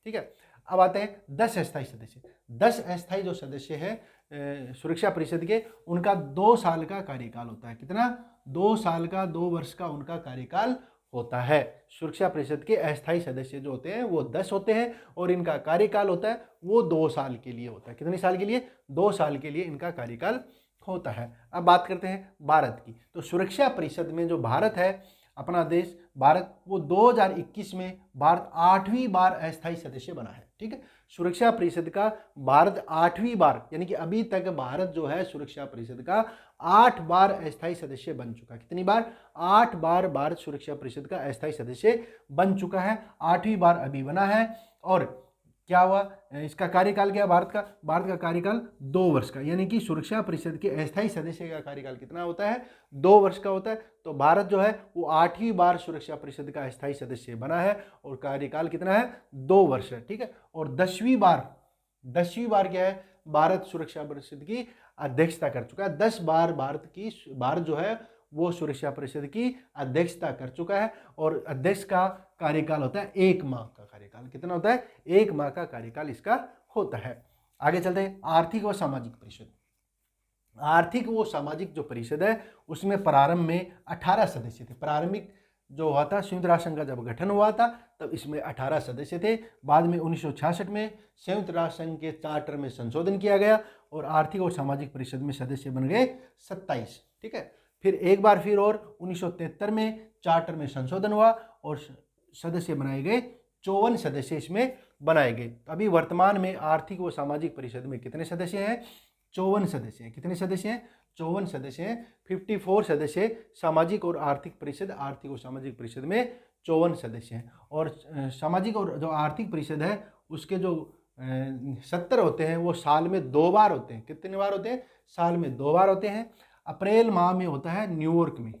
ठीक है, अब आते हैं 10 अस्थायी सदस्य। 10 अस्थायी जो सदस्य है सुरक्षा परिषद के, उनका 2 साल का कार्यकाल होता है। कितना? 2 साल का, 2 वर्ष का उनका कार्यकाल होता है। सुरक्षा परिषद के अस्थायी सदस्य जो होते हैं वो 10 होते हैं, और इनका कार्यकाल होता है वो 2 साल के लिए होता है। कितने साल के लिए? 2 साल के लिए इनका कार्यकाल होता है। अब बात करते हैं भारत की। तो सुरक्षा परिषद में जो भारत है, अपना देश भारत, वो 2021 में भारत 8वीं बार अस्थायी सदस्य बना है। ठीक है, सुरक्षा परिषद का भारत 8वीं बार, यानी कि अभी तक भारत जो है सुरक्षा परिषद का 8 बार अस्थायी सदस्य बन चुका है। कितनी बार? 8 बार भारत सुरक्षा परिषद का अस्थायी सदस्य बन चुका है। 8वीं बार अभी बना है। और क्या हुआ? इसका कार्यकाल क्या? भारत का कार्यकाल 2 वर्ष का, यानी कि सुरक्षा परिषद के अस्थायी सदस्य का कार्यकाल कितना होता है? 2 वर्ष का होता है। तो भारत जो है वो 8वीं बार सुरक्षा परिषद का अस्थायी सदस्य बना है, और कार्यकाल कितना है? 2 वर्ष है। ठीक है, और 10वीं बार क्या है? भारत सुरक्षा परिषद की अध्यक्षता कर चुका है। 10 बार भारत जो है वो सुरक्षा परिषद की अध्यक्षता कर चुका है, और अध्यक्ष का कार्यकाल होता है 1 माह का कार्यकाल। कितना होता है? 1 माह का कार्यकाल इसका होता है। आगे चलते हैं आर्थिक व सामाजिक परिषद। आर्थिक व सामाजिक जो परिषद है उसमें प्रारंभ में 18 सदस्य थे। प्रारंभिक जो हुआ था, संयुक्त राष्ट्र संघ का जब गठन हुआ था तब इसमें 18 सदस्य थे। बाद में 1966 में संयुक्त राष्ट्र संघ के चार्टर में संशोधन किया गया, और आर्थिक और सामाजिक परिषद में सदस्य बन गए 27। ठीक है, फिर एक बार फिर और 1973 में चार्टर में संशोधन हुआ, और सदस्य बनाए गए 54 सदस्य इसमें बनाए गए। अभी वर्तमान में आर्थिक व सामाजिक परिषद में कितने सदस्य हैं? 54 सदस्य हैं। कितने सदस्य हैं? 54 सदस्य हैं। 54 सदस्य सामाजिक और आर्थिक परिषद, आर्थिक और सामाजिक परिषद में 54 सदस्य हैं। और सामाजिक और जो आर्थिक परिषद है उसके जो 70 होते हैं वो साल में 2 बार होते हैं। कितने बार होते हैं? साल में 2 बार होते हैं। अप्रैल माह में होता है न्यूयॉर्क में,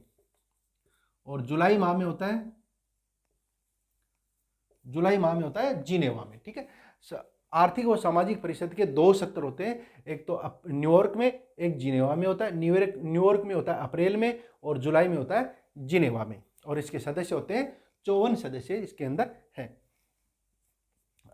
और जुलाई माह में होता है जिनेवा में। ठीक है, आर्थिक और सामाजिक परिषद के 2 सत्र होते हैं, एक तो न्यूयॉर्क में, एक जिनेवा में होता है। न्यूयॉर्क में होता है अप्रैल में, और जुलाई में होता है जिनेवा में, और इसके सदस्य होते हैं 54 सदस्य इसके अंदर है।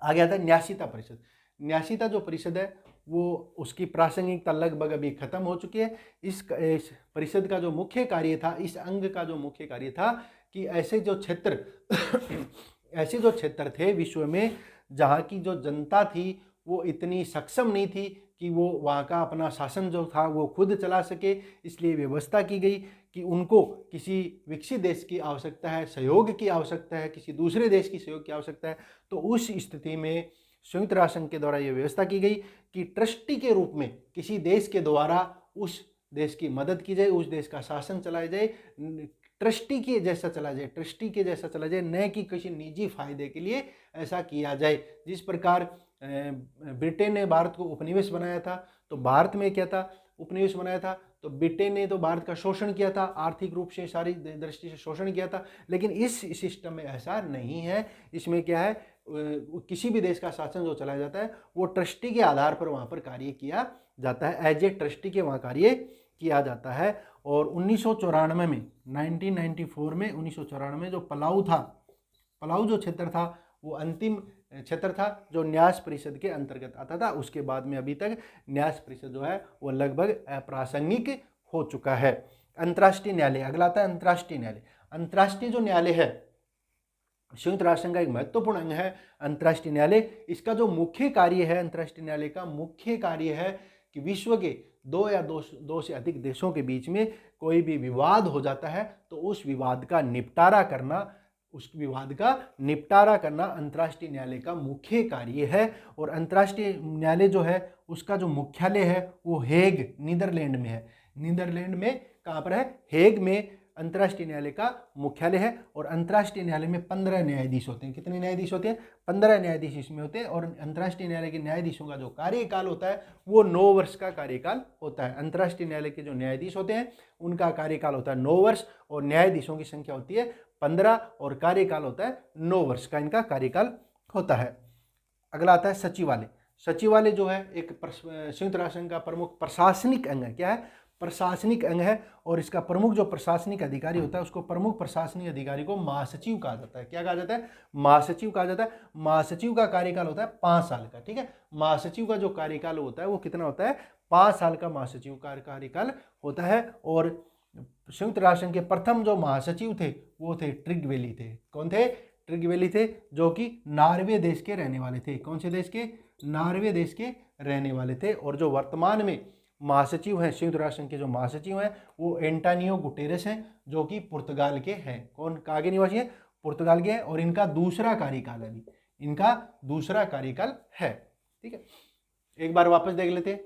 आगे आता है न्यासीता परिषद। न्यासीता जो परिषद है वो उसकी प्रासंगिकता लगभग अभी खत्म हो चुकी है। इस परिषद का जो मुख्य कार्य था, इस अंग का जो मुख्य कार्य था कि ऐसे जो क्षेत्र थे विश्व में जहाँ की जो जनता थी वो इतनी सक्षम नहीं थी कि वो वहाँ का अपना शासन जो था वो खुद चला सके, इसलिए व्यवस्था की गई कि उनको किसी विकसित देश की आवश्यकता है, सहयोग की आवश्यकता है, किसी दूसरे देश की सहयोग की आवश्यकता है। तो उस स्थिति में संयुक्त राष्ट्र संघ के द्वारा ये व्यवस्था की गई कि ट्रस्टी के रूप में किसी देश के द्वारा उस देश की मदद की जाए, उस देश का शासन चलाया जाए, ट्रस्टी के जैसा चला जाए, न कि किसी निजी फायदे के लिए ऐसा किया जाए। जिस प्रकार ब्रिटेन ने भारत को उपनिवेश बनाया था, तो भारत में क्या था? उपनिवेश बनाया था, तो ब्रिटेन ने तो भारत का शोषण किया था, आर्थिक रूप से सारी दृष्टि से शोषण किया था। लेकिन इस सिस्टम में ऐसा नहीं है। इसमें क्या है, किसी भी देश का शासन जो चलाया जाता है वो ट्रस्टी के आधार पर वहाँ पर कार्य किया जाता है, एज ए ट्रस्टी के वहाँ कार्य किया जाता है। और 1994 में 1994 में जो पलाऊ जो क्षेत्र था वो अंतिम क्षेत्र था जो न्यास परिषद के अंतर्गत आता था। उसके बाद में अभी तक न्यास परिषद जो है वो लगभग अप्रासंगिक हो चुका है। अंतर्राष्ट्रीय न्यायालय, अगला आता है अंतर्राष्ट्रीय न्यायालय। अंतर्राष्ट्रीय जो न्यायालय है संयुक्त राष्ट्र संघ का एक महत्वपूर्ण अंग है अंतर्राष्ट्रीय न्यायालय। इसका जो मुख्य कार्य है, अंतर्राष्ट्रीय न्यायालय का मुख्य कार्य है कि विश्व के दो से अधिक देशों के बीच में कोई भी विवाद हो जाता है तो उस विवाद का निपटारा करना अंतर्राष्ट्रीय न्यायालय का मुख्य कार्य है। और अंतर्राष्ट्रीय न्यायालय जो है उसका जो मुख्यालय है वो हेग, नीदरलैंड में है। नीदरलैंड में कहाँ पर है? हेग में अंतर्राष्ट्रीय न्यायालय का मुख्यालय है। और अंतर्राष्ट्रीय न्यायालय में 15 न्यायाधीश होते हैं। कितने न्यायाधीश होते हैं? 15 न्यायाधीश इसमें होते हैं। और अंतर्राष्ट्रीय न्यायालय के न्यायाधीशों का जो कार्यकाल होता है वो 9 वर्ष का कार्यकाल होता है। अंतर्राष्ट्रीय न्यायालय के जो न्यायाधीश होते हैं उनका कार्यकाल होता है 9 वर्ष, और न्यायाधीशों की संख्या होती है 15, और कार्यकाल होता है 9 वर्ष का इनका कार्यकाल होता है। अगला आता है सचिवालय। सचिवालय जो है एक संयुक्त राष्ट्र संघ का प्रमुख प्रशासनिक अंग है। क्या है? प्रशासनिक अंग है। और इसका प्रमुख जो प्रशासनिक अधिकारी होता है उसको प्रमुख प्रशासनिक अधिकारी को महासचिव कहा जाता है। क्या कहा जाता है? महासचिव कहा जाता है। महासचिव का कार्यकाल होता है 5 साल का। ठीक है, महासचिव का जो कार्यकाल होता है वो कितना होता है? 5 साल का महासचिव का कार्यकाल होता है। और संयुक्त राष्ट्र संघ के प्रथम जो महासचिव थे वो थे ट्रिगवेली थे। कौन थे? ट्रिगवेली थे, जो कि नॉर्वे देश के रहने वाले थे। कौन से देश के? नॉर्वे देश के रहने वाले थे। और जो वर्तमान में महासचिव हैं, संयुक्त राष्ट्र संघ के जो महासचिव हैं वो एंटोनियो गुटेरेस हैं, जो कि पुर्तगाल के हैं। कौन? कहाँ के निवासी हैं? पुर्तगाल के हैं। और इनका दूसरा कार्यकाल है, इनका दूसरा कार्यकाल है। ठीक है, एक बार वापस देख लेते हैं।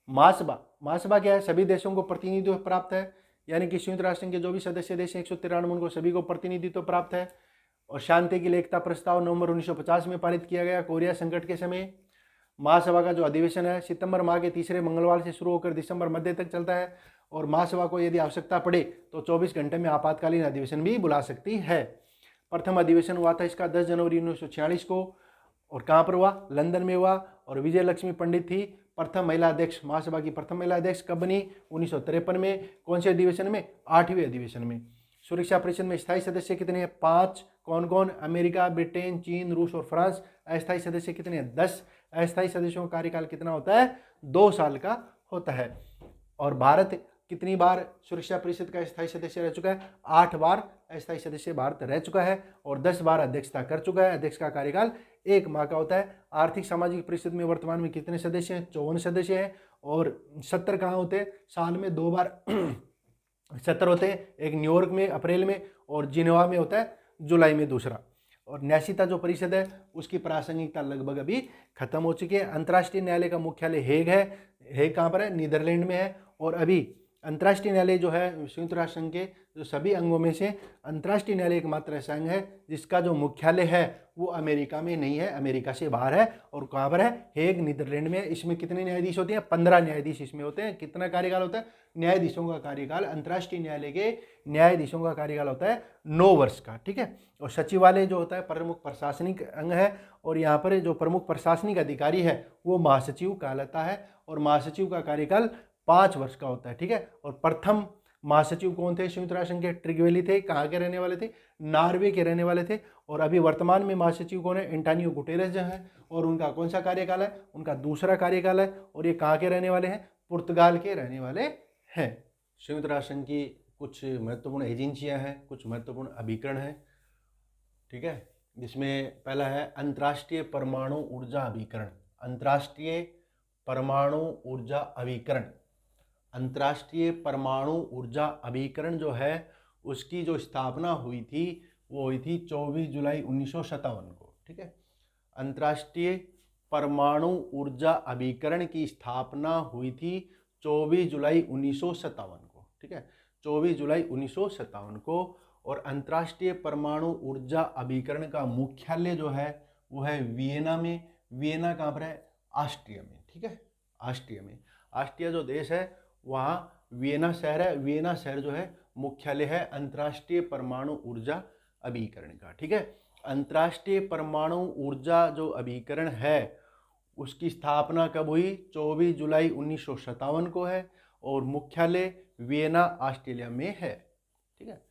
महासभा। महासभा क्या है? सभी देशों को प्रतिनिधित्व प्राप्त है, यानी कि संयुक्त राष्ट्र संघ के जो भी सदस्य देश हैं 193 उनको सभी को प्रतिनिधित्व प्राप्त है। और शांति के लिए एकता प्रस्ताव नवंबर 1950 में पारित किया गया, कोरिया संकट के समय। महासभा का जो अधिवेशन है सितंबर माह के तीसरे मंगलवार से शुरू होकर दिसंबर मध्य तक चलता है। और महासभा को यदि आवश्यकता पड़े तो 24 घंटे में आपातकालीन अधिवेशन भी बुला सकती है। प्रथम अधिवेशन हुआ था इसका 10 जनवरी 1946 को। और कहाँ पर हुआ? लंदन में हुआ। और विजय लक्ष्मी पंडित थी प्रथम महिला अध्यक्ष। महासभा की प्रथम महिला अध्यक्ष कब बनी? 1953 में। कौन से अधिवेशन में? 8वें अधिवेशन में। सुरक्षा परिषद में स्थायी सदस्य कितने हैं? 5। कौन कौन? अमेरिका, ब्रिटेन, चीन, रूस और फ्रांस। अस्थायी सदस्य कितने हैं? 10। अस्थायी सदस्यों का कार्यकाल कितना होता है? 2 साल का होता है। और भारत कितनी बार सुरक्षा परिषद का स्थायी सदस्य रह चुका है? 8 बार अस्थायी सदस्य भारत रह चुका है। और 10 बार अध्यक्षता कर चुका है। अध्यक्ष का कार्यकाल 1 माह का होता है। आर्थिक सामाजिक परिषद में वर्तमान में कितने सदस्य हैं? 54 सदस्य हैं। और सत्र कहाँ होते हैं? साल में 2 बार सत्र होते हैं, एक न्यूयॉर्क में अप्रैल में और जिनेवा में होता है जुलाई में दूसरा। और न्यायशीता जो परिषद है उसकी प्रासंगिकता लगभग अभी खत्म हो चुकी है। अंतर्राष्ट्रीय न्यायालय का मुख्यालय हेग है। हेग कहाँ पर है? नीदरलैंड में है। और अभी अंतर्राष्ट्रीय न्यायालय जो है संयुक्त राष्ट्र संघ के जो सभी अंगों में से अंतर्राष्ट्रीय न्यायालय एकमात्र ऐसा अंग है जिसका जो मुख्यालय है वो अमेरिका में नहीं है, अमेरिका से बाहर है। और कहाँ पर है? हेग, नीदरलैंड में। इसमें कितने न्यायाधीश होते हैं? 15 न्यायाधीश इसमें होते हैं। कितना कार्यकाल होता है? न्यायाधीशों का कार्यकाल, अंतर्राष्ट्रीय न्यायालय के न्यायाधीशों का कार्यकाल होता है 9 वर्ष का। ठीक है। और सचिवालय जो होता है प्रमुख प्रशासनिक अंग है। और यहाँ पर जो प्रमुख प्रशासनिक अधिकारी है वो महासचिव कहलाता है। और महासचिव का कार्यकाल 5 वर्ष का होता है। ठीक है। और प्रथम महासचिव कौन थे संयुक्त राष्ट्र संघ के? ट्रिगवेली थे। कहाँ के रहने वाले थे? नॉर्वे के रहने वाले थे। और अभी वर्तमान में महासचिव कौन है? एंटोनियो गुटेरेस जो है। और उनका कौन सा कार्यकाल है? उनका दूसरा कार्यकाल है। और ये कहाँ के रहने वाले हैं? पुर्तगाल के रहने वाले हैं। संयुक्त राष्ट्र संघ की कुछ महत्वपूर्ण एजेंसियां हैं, कुछ महत्वपूर्ण अभिकरण हैं। ठीक है, जिसमें पहला है अंतर्राष्ट्रीय परमाणु ऊर्जा अभिकरण। अंतर्राष्ट्रीय परमाणु ऊर्जा अभिकरण। अंतर्राष्ट्रीय परमाणु ऊर्जा अभिकरण जो है उसकी जो स्थापना हुई थी वो हुई थी 24 जुलाई 1957 को। ठीक है, अंतर्राष्ट्रीय परमाणु ऊर्जा अभिकरण की स्थापना हुई थी 24 जुलाई 1957 को। ठीक है, 24 जुलाई 1957 को। और अंतर्राष्ट्रीय परमाणु ऊर्जा अभिकरण का मुख्यालय जो है वो है वियना में। वियना कहाँ पर है? ऑस्ट्रिया में। ठीक है, ऑस्ट्रिया में। ऑस्ट्रिया जो देश है वहाँ वियना शहर है। वियना शहर जो है मुख्यालय है अंतर्राष्ट्रीय परमाणु ऊर्जा अभिकरण का। ठीक है, अंतर्राष्ट्रीय परमाणु ऊर्जा जो अभिकरण है उसकी स्थापना कब हुई? 24 जुलाई 1957 को है। और मुख्यालय वियना ऑस्ट्रेलिया में है। ठीक है,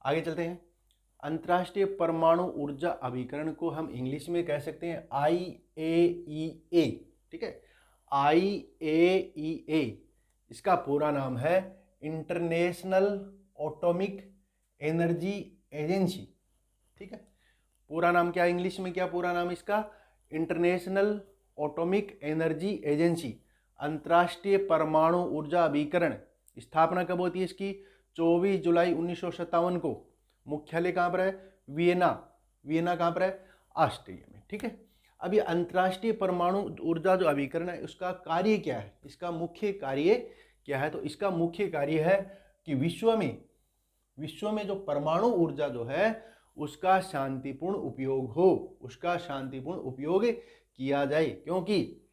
आगे चलते हैं। अंतर्राष्ट्रीय परमाणु ऊर्जा अभिकरण को हम इंग्लिश में कह सकते हैं IAEA। ठीक है, IAEA इसका पूरा नाम है इंटरनेशनल एटॉमिक एनर्जी एजेंसी। ठीक है, पूरा नाम क्या, इंग्लिश में क्या पूरा नाम इसका, इंटरनेशनल एटॉमिक एनर्जी एजेंसी, अंतर्राष्ट्रीय परमाणु ऊर्जा अभिकरण। स्थापना कब होती है इसकी, 24 जुलाई 1957 को। मुख्यालय कहाँ पर है, वियना। वियना कहाँ पर है, ऑस्ट्रिया में। ठीक है, अब ये अंतर्राष्ट्रीय परमाणु ऊर्जा जो अभिकरण है उसका कार्य क्या है, इसका मुख्य कार्य क्या है, तो इसका मुख्य कार्य है कि विश्व में जो परमाणु ऊर्जा जो है उसका शांतिपूर्ण उपयोग हो, उसका शांतिपूर्ण उपयोग किया जाए। क्योंकि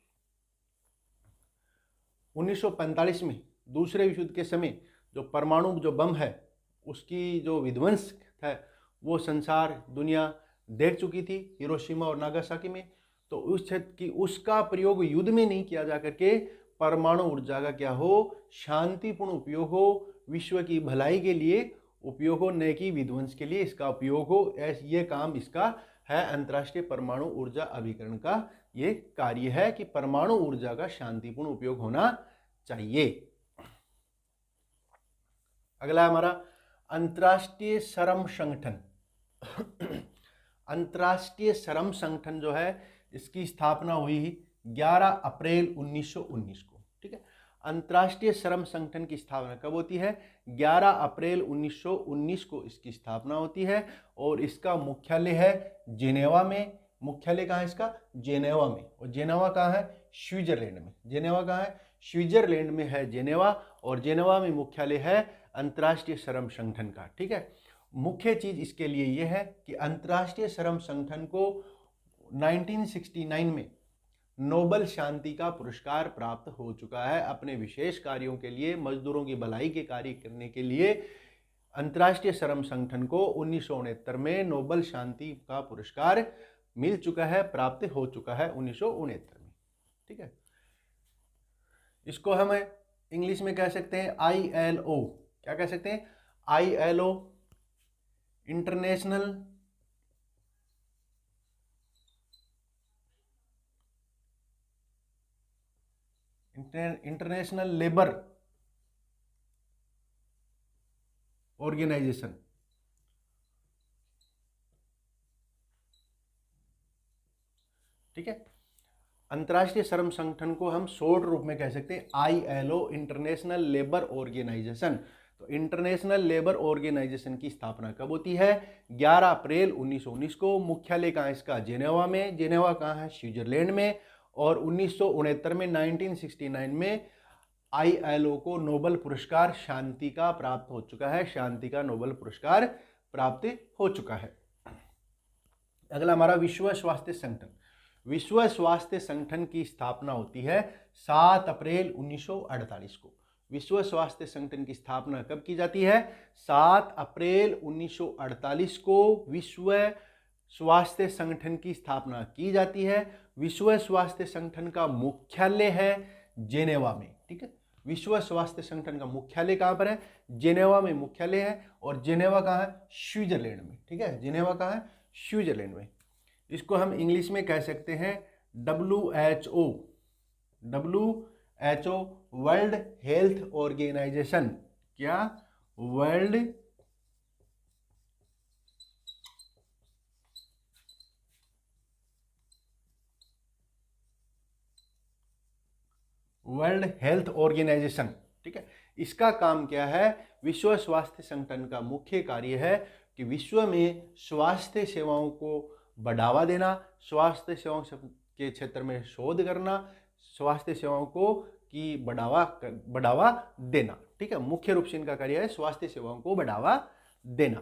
1945 में दूसरे विश्व युद्ध के समय जो परमाणु जो बम है उसकी जो विध्वंस है वो संसार दुनिया देख चुकी थी हिरोशिमा और नागासाकी में। तो उस क्षेत्र की उसका प्रयोग युद्ध में नहीं किया जा करके परमाणु ऊर्जा का क्या हो, शांतिपूर्ण उपयोग हो, विश्व की भलाई के लिए उपयोग हो, न कि विध्वंस के लिए इसका उपयोग हो। ये काम इसका है, अंतर्राष्ट्रीय परमाणु ऊर्जा अभिकरण का ये कार्य है कि परमाणु ऊर्जा का शांतिपूर्ण उपयोग होना चाहिए। अगला हमारा अंतर्राष्ट्रीय श्रम संगठन। अंतर्राष्ट्रीय श्रम संगठन जो है इसकी स्थापना हुई 11 अप्रैल 1919 को। ठीक है, अंतर्राष्ट्रीय श्रम संगठन की स्थापना कब होती है, 11 अप्रैल 1919 को इसकी स्थापना होती है और इसका मुख्यालय है जेनेवा में। मुख्यालय कहाँ है इसका, जेनेवा में। और जेनेवा कहाँ है, स्विट्जरलैंड में। जेनेवा कहाँ है, स्विट्जरलैंड में है जेनेवा, और जेनेवा में मुख्यालय है अंतर्राष्ट्रीय श्रम संगठन का। ठीक है, मुख्य चीज इसके लिए यह है कि अंतर्राष्ट्रीय श्रम संगठन को 1969 में नोबेल शांति का पुरस्कार प्राप्त हो चुका है अपने विशेष कार्यों के लिए, मजदूरों की भलाई के कार्य करने के लिए। अंतर्राष्ट्रीय श्रम संगठन को 1969 में नोबेल शांति का पुरस्कार मिल चुका है, प्राप्त हो चुका है 1969 में। ठीक है, इसको हम इंग्लिश में कह सकते हैं ILO। क्या कह सकते हैं, ILO, इंटरनेशनल लेबर ऑर्गेनाइजेशन। ठीक है, अंतर्राष्ट्रीय श्रम संगठन को हम शॉर्ट रूप में कह सकते हैं ILO, इंटरनेशनल लेबर ऑर्गेनाइजेशन। तो इंटरनेशनल लेबर ऑर्गेनाइजेशन की स्थापना कब होती है, 11 अप्रैल 1919 को। मुख्यालय कहाँ है इसका, जेनेवा में। जेनेवा कहाँ है, स्विट्जरलैंड में। और 1969 में 1969 में ILO को नोबेल पुरस्कार शांति का प्राप्त हो चुका है, शांति का नोबेल पुरस्कार प्राप्त हो चुका है। अगला हमारा विश्व स्वास्थ्य संगठन। विश्व स्वास्थ्य संगठन की स्थापना होती है 7 अप्रैल 1948 को। विश्व स्वास्थ्य संगठन की स्थापना कब की जाती है, 7 अप्रैल 1948 को विश्व स्वास्थ्य संगठन की स्थापना की जाती है। विश्व स्वास्थ्य संगठन का मुख्यालय है जेनेवा में। ठीक है, विश्व स्वास्थ्य संगठन का मुख्यालय कहाँ पर है, जेनेवा में मुख्यालय है। और जेनेवा कहाँ है, स्विट्जरलैंड में। ठीक है, जेनेवा कहाँ है, स्विट्जरलैंड में। इसको हम इंग्लिश में कह सकते हैं WHO, वर्ल्ड हेल्थ ऑर्गेनाइजेशन। क्या, वर्ल्ड हेल्थ ऑर्गेनाइजेशन। ठीक है, इसका काम क्या है, विश्व स्वास्थ्य संगठन का मुख्य कार्य है कि विश्व में स्वास्थ्य सेवाओं को बढ़ावा देना, स्वास्थ्य सेवाओं के क्षेत्र में शोध करना, स्वास्थ्य सेवाओं को की बढ़ावा देना। ठीक है, मुख्य रूप से इनका कार्य है स्वास्थ्य सेवाओं को बढ़ावा देना।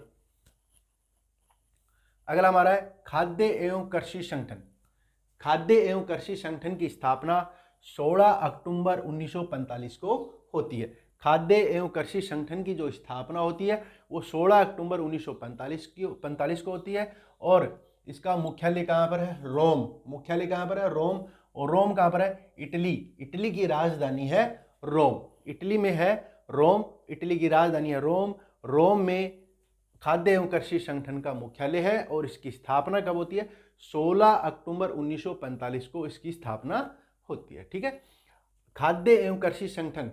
अगला हमारा है खाद्य एवं कृषि संगठन। खाद्य एवं कृषि संगठन की स्थापना 16 अक्टूबर 1945 को होती है। खाद्य एवं कृषि संगठन की जो स्थापना होती है वो 16 अक्टूबर 1945 को होती है। और इसका मुख्यालय कहाँ पर है, रोम। मुख्यालय कहाँ पर है, रोम। और रोम कहाँ पर है, इटली। इटली की राजधानी है रोम। इटली में है रोम, इटली की राजधानी है रोम। रोम में खाद्य एवं कृषि संगठन का मुख्यालय है और इसकी स्थापना कब होती है, 16 अक्टूबर 1945 को इसकी स्थापना होती है। ठीक है, खाद्य एवं कृषि संगठन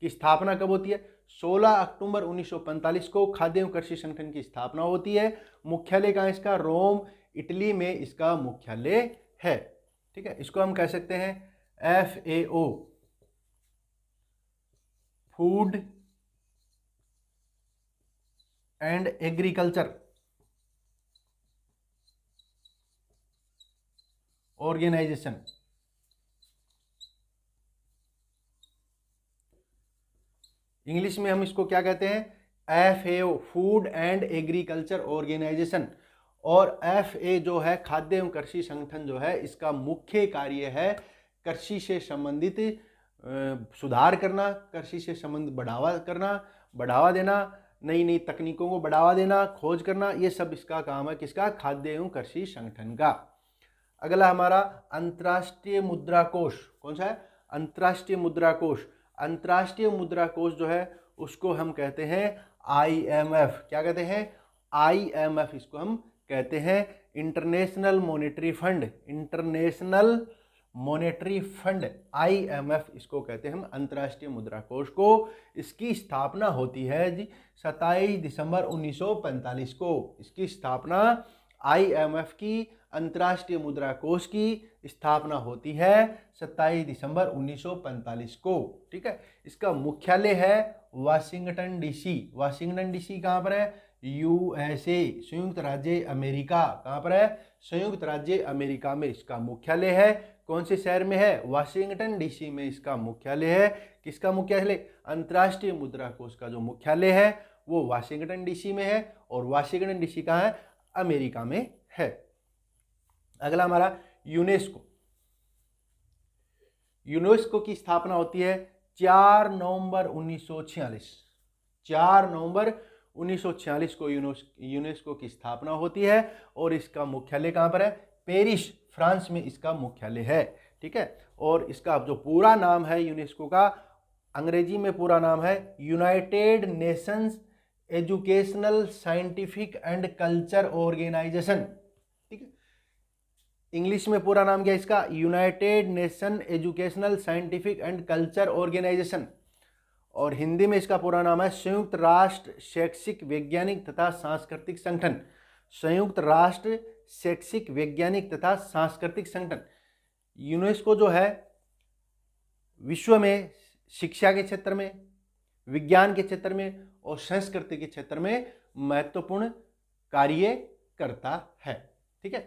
की स्थापना कब होती है, 16 अक्टूबर 1945 को खाद्य एवं कृषि संगठन की स्थापना होती है। मुख्यालय कहाँ इसका, रोम, इटली में इसका मुख्यालय है। ठीक है, इसको हम कह सकते हैं FAO, food and agriculture organisation. English में हम इसको क्या कहते हैं, FAO, food and agriculture organisation. और FA जो है खाद्य एवं कृषि संगठन जो है, इसका मुख्य कार्य है कृषि से संबंधित सुधार करना, कृषि से संबंधित बढ़ावा देना, नई नई तकनीकों को बढ़ावा देना, खोज करना, ये सब इसका काम है, किसका, खाद्य एवं कृषि संगठन का। अगला हमारा अंतर्राष्ट्रीय मुद्रा कोष, कौन सा है, अंतर्राष्ट्रीय मुद्रा कोष। अंतर्राष्ट्रीय मुद्रा कोष जो है उसको हम कहते हैं IMF। क्या कहते हैं, IMF इसको हम कहते हैं। International monetary fund, international monetary fund, IMF इसको कहते हैं हम, अंतर्राष्ट्रीय मुद्रा कोष को। इसकी स्थापना होती है जी 27 दिसंबर 1945 को। इसकी स्थापना IMF की, अंतर्राष्ट्रीय मुद्रा कोष की स्थापना होती है 27 दिसंबर 1945 को। ठीक है, इसका मुख्यालय है वाशिंगटन DC। वाशिंगटन DC कहाँ पर है, USA, संयुक्त राज्य अमेरिका। कहाँ पर है, संयुक्त राज्य अमेरिका में इसका मुख्यालय है। कौन से शहर में है, वाशिंगटन DC में इसका मुख्यालय है। किसका मुख्यालय, अंतर्राष्ट्रीय मुद्रा कोष का जो मुख्यालय है वो वाशिंगटन DC में है। और वाशिंगटन DC कहाँ है, अमेरिका में है। अगला हमारा यूनेस्को। यूनेस्को की स्थापना होती है 4 नवंबर 1946। 4 नवंबर 1946 को यूनेस्को की स्थापना होती है। और इसका मुख्यालय कहाँ पर है, पेरिस, फ्रांस में इसका मुख्यालय है। ठीक है, और इसका जो पूरा नाम है यूनेस्को का, अंग्रेजी में पूरा नाम है United Nations educational, scientific and culture organisation. ठीक है, इंग्लिश में पूरा नाम क्या है इसका, United Nation educational, scientific and culture organisation. और हिंदी में इसका पूरा नाम है संयुक्त राष्ट्र शैक्षिक, वैज्ञानिक तथा सांस्कृतिक संगठन। संयुक्त राष्ट्र शैक्षिक, वैज्ञानिक तथा सांस्कृतिक संगठन। यूनेस्को जो है विश्व में शिक्षा के क्षेत्र में, विज्ञान के क्षेत्र में और संस्कृति के क्षेत्र में महत्वपूर्ण कार्य करता है। ठीक है,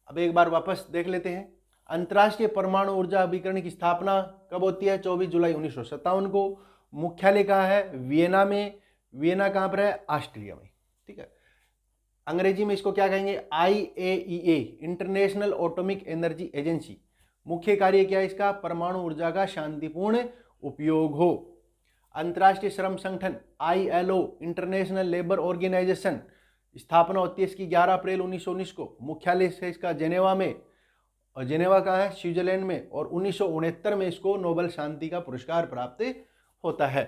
अब एक बार वापस देख लेते हैं। अंतर्राष्ट्रीय परमाणु ऊर्जा अभिकरण की स्थापना कब होती है, 24 जुलाई 1957 को। मुख्यालय कहाँ है, वियना में। वियना कहाँ पर है, ऑस्ट्रिया में। ठीक है, अंग्रेजी में इसको क्या कहेंगे, IAEA, international atomic energy agency. मुख्य कार्य क्या है इसका, परमाणु ऊर्जा का शांतिपूर्ण उपयोग हो। अंतर्राष्ट्रीय श्रम संगठन ILO, इंटरनेशनल लेबर ऑर्गेनाइजेशन। स्थापना होती है इसकी 11 अप्रैल 1919 को। मुख्यालय है इसका जेनेवा में। और जेनेवा कहाँ है, स्विट्जरलैंड में। और 1969 में इसको नोबेल शांति का पुरस्कार प्राप्त होता है।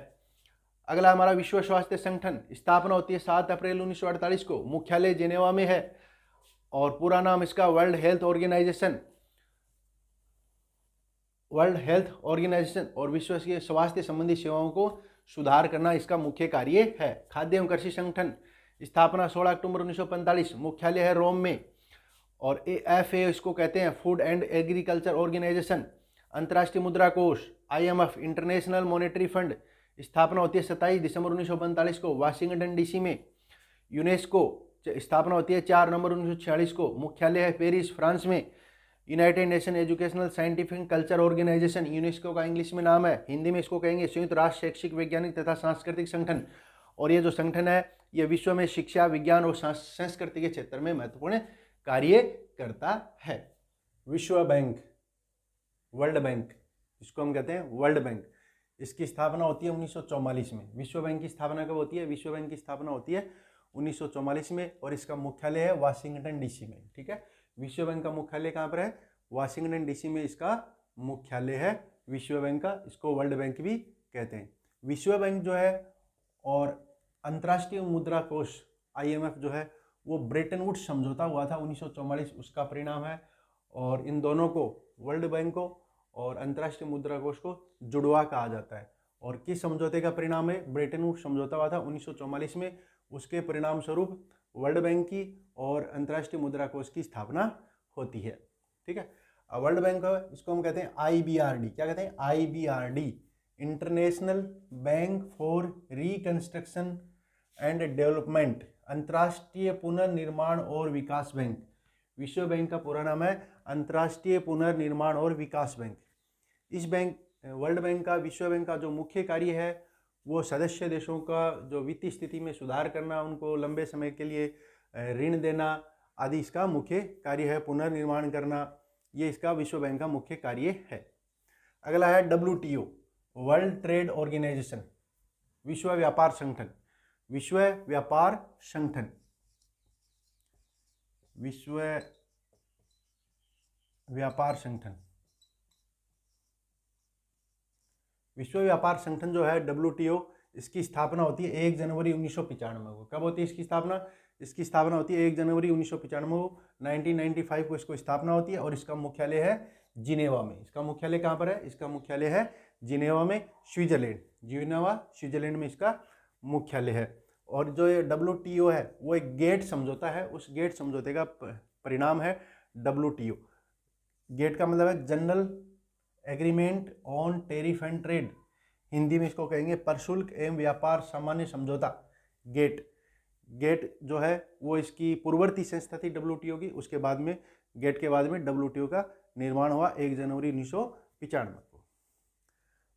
अगला हमारा विश्व स्वास्थ्य संगठन। स्थापना होती है 7 अप्रैल 1948 को। मुख्यालय जेनेवा में है। और पूरा नाम इसका world health organisation. World health organisation. और विश्व के स्वास्थ्य संबंधी सेवाओं को सुधार करना इसका मुख्य कार्य है। खाद्य एवं कृषि संगठन। स्थापना 16 अक्टूबर 1945। मुख्यालय है रोम में। और FAO इसको कहते हैं, फूड एंड एग्रीकल्चर ऑर्गेनाइजेशन। अंतर्राष्ट्रीय मुद्रा कोष IMF, इंटरनेशनल मॉनेटरी फंड। स्थापना होती है 27 दिसंबर 1945 को वाशिंगटन DC में। यूनेस्को स्थापना होती है 4 नवंबर 1946 को। मुख्यालय है पेरिस, फ्रांस में। United Nation educational, scientific culture organisation, UNESCO का इंग्लिश में नाम है। हिंदी में इसको कहेंगे संयुक्त राष्ट्र शैक्षिक, वैज्ञानिक तथा सांस्कृतिक संगठन। और ये जो संगठन है ये विश्व में शिक्षा, विज्ञान और संस्कृति के क्षेत्र में महत्वपूर्ण कार्य करता है। विश्व बैंक, वर्ल्ड बैंक, इसको हम कहते हैं वर्ल्ड बैंक। इसकी स्थापना होती है 1944 में। विश्व बैंक की स्थापना कब होती है, विश्व बैंक की स्थापना होती है 1944 में। और इसका मुख्यालय है वाशिंगटन DC में। ठीक है, विश्व बैंक का मुख्यालय कहाँ पर है, वाशिंगटन DC में इसका मुख्यालय है विश्व बैंक का। इसको वर्ल्ड बैंक भी कहते हैं। विश्व बैंक जो है और अंतर्राष्ट्रीय मुद्रा कोष IMF जो है वो ब्रेटन वुड्स समझौता हुआ था 1944, उसका परिणाम है। और इन दोनों को, वर्ल्ड बैंक को और अंतर्राष्ट्रीय मुद्रा कोष को जुड़वा कहा जाता है। और किस समझौते का परिणाम है, ब्रेटन वुड्स समझौता हुआ था 1944 में। उसके परिणाम स्वरूप वर्ल्ड बैंक की और अंतर्राष्ट्रीय मुद्रा कोष की स्थापना होती है। ठीक है, अब वर्ल्ड बैंक इसको हम कहते हैं IBRD। क्या कहते हैं? IBRD, international bank for reconstruction and development, अंतर्राष्ट्रीय पुनर्निर्माण और विकास बैंक। विश्व बैंक का पूरा नाम है अंतर्राष्ट्रीय पुनर्निर्माण और विकास बैंक। इस बैंक, वर्ल्ड बैंक का, विश्व बैंक का जो मुख्य कार्य है वो सदस्य देशों का जो वित्तीय स्थिति में सुधार करना, उनको लंबे समय के लिए ऋण देना आदि इसका मुख्य कार्य है। पुनर्निर्माण करना, ये इसका विश्व बैंक का मुख्य कार्य है। अगला है WTO, वर्ल्ड ट्रेड ऑर्गेनाइजेशन, विश्व व्यापार संगठन। विश्व व्यापार संगठन, विश्व व्यापार संगठन, विश्व व्यापार संगठन जो है WTO, इसकी स्थापना होती है 1 जनवरी 1995 को। कब होती है इसकी स्थापना? इसकी स्थापना होती है 1 जनवरी 1995 को। 1995 को इसको स्थापना होती है और इसका मुख्यालय है जिनेवा में। इसका मुख्यालय कहाँ पर है? इसका मुख्यालय है जिनेवा में, स्विट्जरलैंड। जिनेवा स्विट्जरलैंड में इसका मुख्यालय है। और जो ये WTO है वो एक गेट समझौता है, उस गेट समझौते का परिणाम है WTO। गेट का मतलब है general agreement on tariff and trade, Hindi में इसको कहेंगे प्रशुल्क एवं व्यापार सामान्य समझौता। गेट जो है वो इसकी पूर्ववर्ती संस्था थी WTO की। उसके बाद में, गेट के बाद में WTO का निर्माण हुआ 1 जनवरी 1995 को।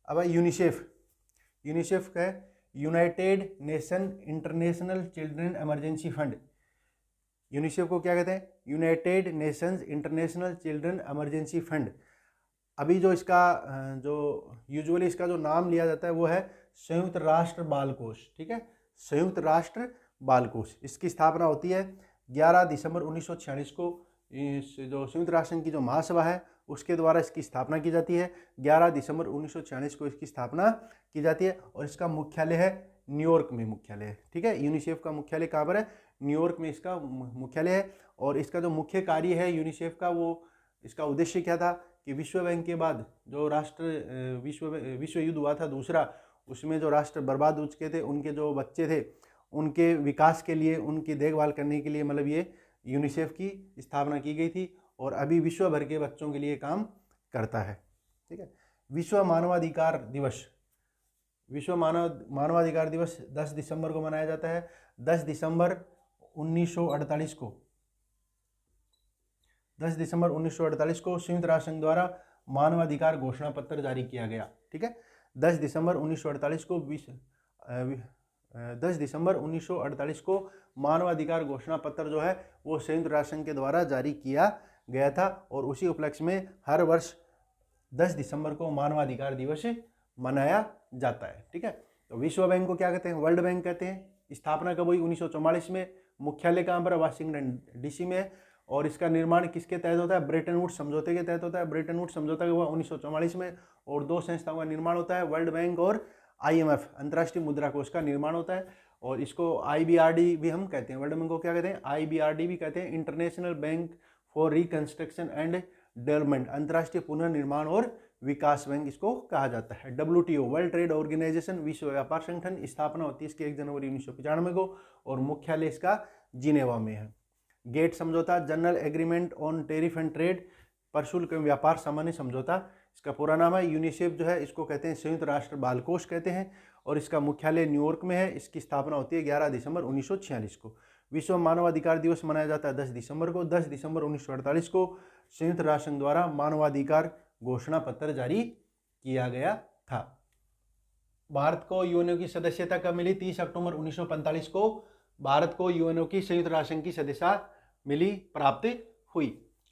अब यूनिसेफ। यूनिसेफ का United nation international children emergency fund. UNICEF को क्या कहते हैं? United Nations international children emergency fund. अभी जो इसका जो यूजुअली इसका जो नाम लिया जाता है वो है संयुक्त राष्ट्र बाल कोष। ठीक है, संयुक्त राष्ट्र बाल कोष। इसकी स्थापना होती है 11 दिसंबर 1946 को। इस जो संयुक्त राष्ट्र संघ की जो महासभा है उसके द्वारा इसकी स्थापना की जाती है। 11 दिसंबर 1946 को इसकी स्थापना की जाती है और इसका मुख्यालय है न्यूयॉर्क में मुख्यालय है। ठीक है, यूनिसेफ का मुख्यालय कहाँ पर है? न्यूयॉर्क में इसका मुख्यालय है। और इसका जो मुख्य कार्य है यूनिसेफ का, वो इसका उद्देश्य क्या था कि विश्व बैंक के बाद जो राष्ट्र विश्व युद्ध हुआ था दूसरा, उसमें जो राष्ट्र बर्बाद हो चुके थे, उनके जो बच्चे थे उनके विकास के लिए, उनकी देखभाल करने के लिए मतलब ये यूनिसेफ की स्थापना की गई थी और अभी विश्व भर के बच्चों के लिए काम करता है। ठीक है, विश्व मानवाधिकार दिवस। विश्व मानवाधिकार दिवस 10 दिसंबर को मनाया जाता है। 10 दिसंबर 1948 को 10 दिसंबर 1948 को संयुक्त राष्ट्र संघ द्वारा मानवाधिकार घोषणा पत्र जारी किया गया। ठीक है, 10 दिसंबर 1948 को 10 दिसंबर 1948 को मानवाधिकार घोषणा पत्र जो है वो संयुक्त राष्ट्र संघ के द्वारा जारी किया गया था और उसी उपलक्ष्य में हर वर्ष 10 दिसंबर को मानवाधिकार दिवस मनाया जाता है। ठीक है, तो विश्व बैंक को क्या कहते हैं? वर्ल्ड बैंक कहते हैं। स्थापना कब हुई? 1944 में। मुख्यालय कहाँ पर? वाशिंगटन DC में। और इसका निर्माण किसके तहत होता है? ब्रेटन वुड्स समझौते के तहत होता है। ब्रेटन वुड्स समझौता हुआ 1944 में और 2 संस्थाओं का निर्माण होता है, वर्ल्ड बैंक और IMF, अंतर्राष्ट्रीय मुद्रा कोष का निर्माण होता है। और इसको IBRD भी हम कहते हैं। वर्ल्ड बैंक को क्या कहते हैं? IBRD भी कहते हैं, international bank for reconstruction and development, अंतर्राष्ट्रीय पुनर्निर्माण और विकास बैंक इसको कहा जाता है। WTO, वर्ल्ड ट्रेड ऑर्गेनाइजेशन, विश्व व्यापार संगठन, स्थापना होती है इसकी 1 जनवरी 1995 को और मुख्यालय इसका जिनेवा में है। गेट समझौता, general agreement on tariff and trade, प्रशुल्क व्यापार सामान्य समझौता, इसका पूरा नाम है। यूनिसेफ जो है इसको कहते हैं संयुक्त राष्ट्र बाल कोष कहते हैं और इसका मुख्यालय न्यूयॉर्क में है। इसकी स्थापना होती है 11 दिसंबर 1946 को। विश्व मानवाधिकार दिवस मनाया जाता है 10 दिसंबर को। 10 दिसंबर 1948 को संयुक्त राष्ट्र संघ द्वारा मानवाधिकार घोषणा पत्र जारी किया गया था। भारत को यूएनओ की सदस्यता कब मिली? 30 अक्टूबर 1945 को भारत को यूएनओ की संयुक्त राष्ट्र संघ की सदस्यता मिली, प्राप्त हुई।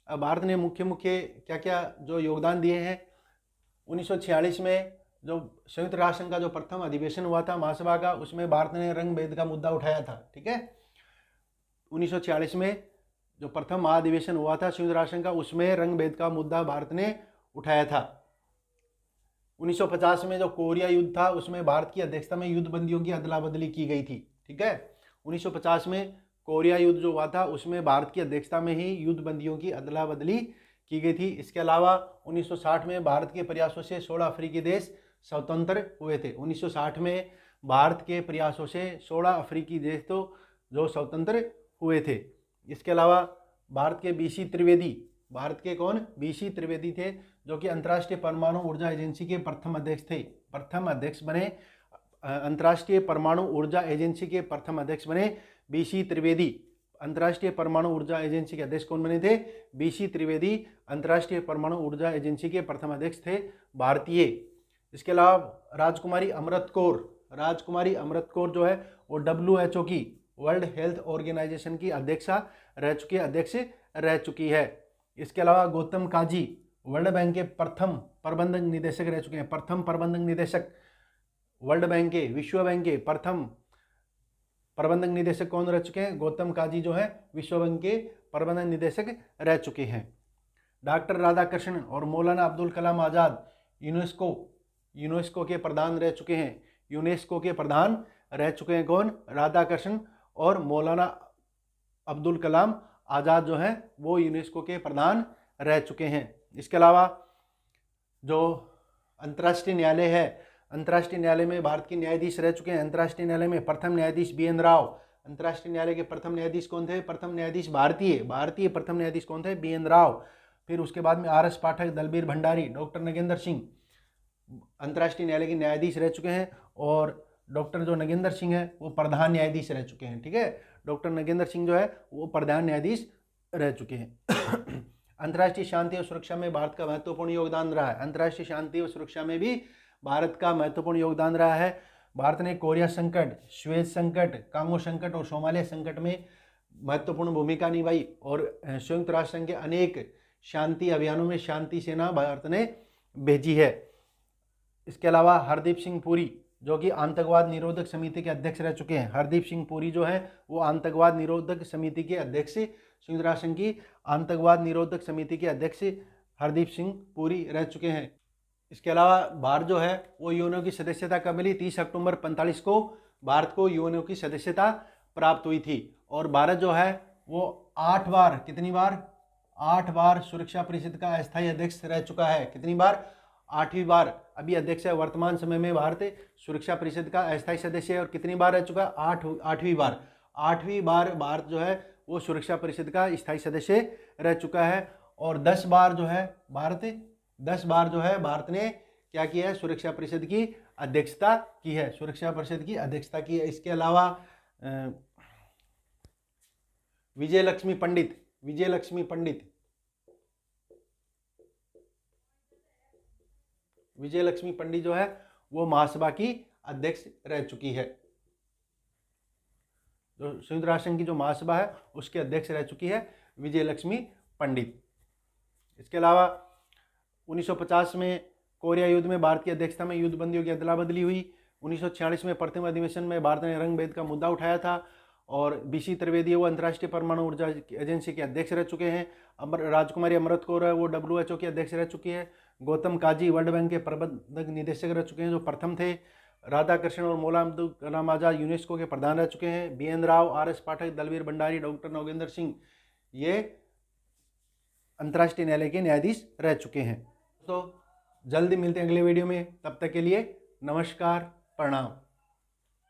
अब भारत ने मुख्य क्या क्या जो योगदान दिए हैं? 1946 में जो संयुक्त राष्ट्र संघ का जो प्रथम अधिवेशन हुआ था महासभा का, उसमें भारत ने रंग भेद का मुद्दा उठाया था। ठीक है, 1946 में जो प्रथम महाधिवेशन हुआ था संयुक्त राष्ट्र संघ का, उसमें रंग भेद का मुद्दा भारत ने उठाया था। 1950 में जो कोरिया युद्ध था उसमें भारत की अध्यक्षता में युद्ध बंदियों की अदला बदली की गई थी। ठीक है, 1950 में कोरिया युद्ध जो हुआ था उसमें भारत की अध्यक्षता में ही युद्ध बंदियों की अदला बदली की गई थी। इसके अलावा 1960 में भारत के प्रयासों से 16 अफ्रीकी देश स्वतंत्र हुए थे। 1960 में भारत के प्रयासों से 16 अफ्रीकी देश तो जो स्वतंत्र हुए थे। इसके अलावा भारत के बीसी त्रिवेदी, भारत के कौन? बीसी त्रिवेदी थे, जो कि अंतर्राष्ट्रीय परमाणु ऊर्जा एजेंसी के प्रथम अध्यक्ष थे। प्रथम अध्यक्ष बने, अंतर्राष्ट्रीय परमाणु ऊर्जा एजेंसी के प्रथम अध्यक्ष बने बीसी त्रिवेदी। अंतर्राष्ट्रीय परमाणु ऊर्जा एजेंसी के अध्यक्ष कौन बने थे? बीसी त्रिवेदी अंतर्राष्ट्रीय परमाणु ऊर्जा एजेंसी के प्रथम अध्यक्ष थे, भारतीय। इसके अलावा राजकुमारी अमृत कौर, राजकुमारी अमृत कौर जो है वो WHO की, वर्ल्ड हेल्थ ऑर्गेनाइजेशन की अध्यक्ष रह चुकी है। इसके अलावा गौतम काजी वर्ल्ड बैंक के प्रथम प्रबंधक निदेशक रह चुके हैं। प्रथम प्रबंधक निदेशक वर्ल्ड बैंक के, विश्व बैंक के प्रथम प्रबंधक निदेशक कौन रह चुके हैं? गौतम काजी जो है विश्व बैंक के प्रबंधक निदेशक रह चुके हैं। डॉक्टर राधाकृष्णन और मौलाना अब्दुल कलाम आज़ाद यूनेस्को के प्रधान रह चुके हैं। यूनेस्को के प्रधान रह चुके हैं कौन? राधाकृष्णन और मौलाना अब्दुल कलाम आज़ाद जो हैं वो यूनेस्को के प्रधान रह चुके हैं। इसके अलावा जो अंतर्राष्ट्रीय न्यायालय है, अंतर्राष्ट्रीय न्यायालय में भारत के न्यायाधीश रह चुके हैं। अंतर्राष्ट्रीय न्यायालय में प्रथम न्यायाधीश BN राव। अंतर्राष्ट्रीय न्यायालय के प्रथम न्यायाधीश कौन थे? प्रथम न्यायाधीश भारतीय प्रथम न्यायाधीश कौन थे? BN राव। फिर उसके बाद में RS पाठक, दलबीर भंडारी, डॉक्टर नगेंद्र सिंह अंतर्राष्ट्रीय न्यायालय के न्यायाधीश रह चुके हैं। और डॉक्टर जो नगेंद्र सिंह है वो प्रधान न्यायाधीश रह चुके हैं। ठीक है, डॉक्टर नगेंद्र सिंह जो है वो प्रधान न्यायाधीश रह चुके हैं। अंतर्राष्ट्रीय शांति और सुरक्षा में भारत का महत्वपूर्ण योगदान रहा है। अंतर्राष्ट्रीय शांति और सुरक्षा में भी भारत का महत्वपूर्ण योगदान रहा है। भारत ने कोरिया संकट, सुएज संकट, कांगो संकट और सोमालिया संकट में महत्वपूर्ण भूमिका निभाई और संयुक्त राष्ट्र संघ के अनेक शांति अभियानों में शांति सेना भारत ने भेजी है। इसके अलावा हरदीप सिंह पुरी जो कि आतंकवाद निरोधक समिति के अध्यक्ष रह चुके हैं। हरदीप सिंह पुरी जो है वो आतंकवाद निरोधक समिति के अध्यक्ष, संयुक्त राष्ट्र संघ की आतंकवाद निरोधक समिति के अध्यक्ष हरदीप सिंह पुरी रह चुके हैं। इसके अलावा भारत जो है वो यूएनओ की सदस्यता कब मिली? 30 अक्टूबर 45 को भारत को यूएनओ की सदस्यता प्राप्त हुई थी। और भारत जो है वो 8 बार, कितनी बार? 8 बार सुरक्षा परिषद का अस्थायी अध्यक्ष रह चुका है। कितनी बार? 8वीं बार अभी अध्यक्ष है। वर्तमान समय में भारत सुरक्षा परिषद का अस्थायी सदस्य है। और कितनी बार रह चुका है? 8वीं बार। 8वीं बार भारत जो है वो सुरक्षा परिषद का स्थायी सदस्य रह चुका है। और 10 बार जो है भारत ने क्या किया है? सुरक्षा परिषद की अध्यक्षता की है। सुरक्षा परिषद की अध्यक्षता की है। इसके अलावा विजयलक्ष्मी पंडित जो है वो महासभा की अध्यक्ष रह चुकी है। जो संयुक्त राष्ट्र संघ की जो महासभा है उसके अध्यक्ष रह चुकी है विजयलक्ष्मी पंडित। इसके अलावा 1950 में कोरिया युद्ध में भारत की अध्यक्षता में युद्ध बंदियों की अदला बदली हुई। 1946 में प्रथम अधिवेशन में भारत ने रंग भेद का मुद्दा उठाया था। और BC त्रिवेदी वो अंतर्राष्ट्रीय परमाणु ऊर्जा एजेंसी के अध्यक्ष रह चुके हैं। राजकुमारी अमृत कौर है वो WHO की अध्यक्ष रह चुकी है। गौतम काजी वर्ल्ड बैंक के प्रबंधक निदेशक रह चुके हैं जो प्रथम थे। राधाकृष्णन और मौलाना अब्दुल कलाम आज़ाद यूनेस्को के प्रधान रह चुके हैं। BN राव, RS पाठक, दलबीर भंडारी, डॉक्टर नगेंद्र सिंह ये अंतर्राष्ट्रीय न्यायालय के न्यायाधीश रह चुके हैं। तो जल्दी मिलते हैं अगले वीडियो में, तब तक के लिए नमस्कार, प्रणाम।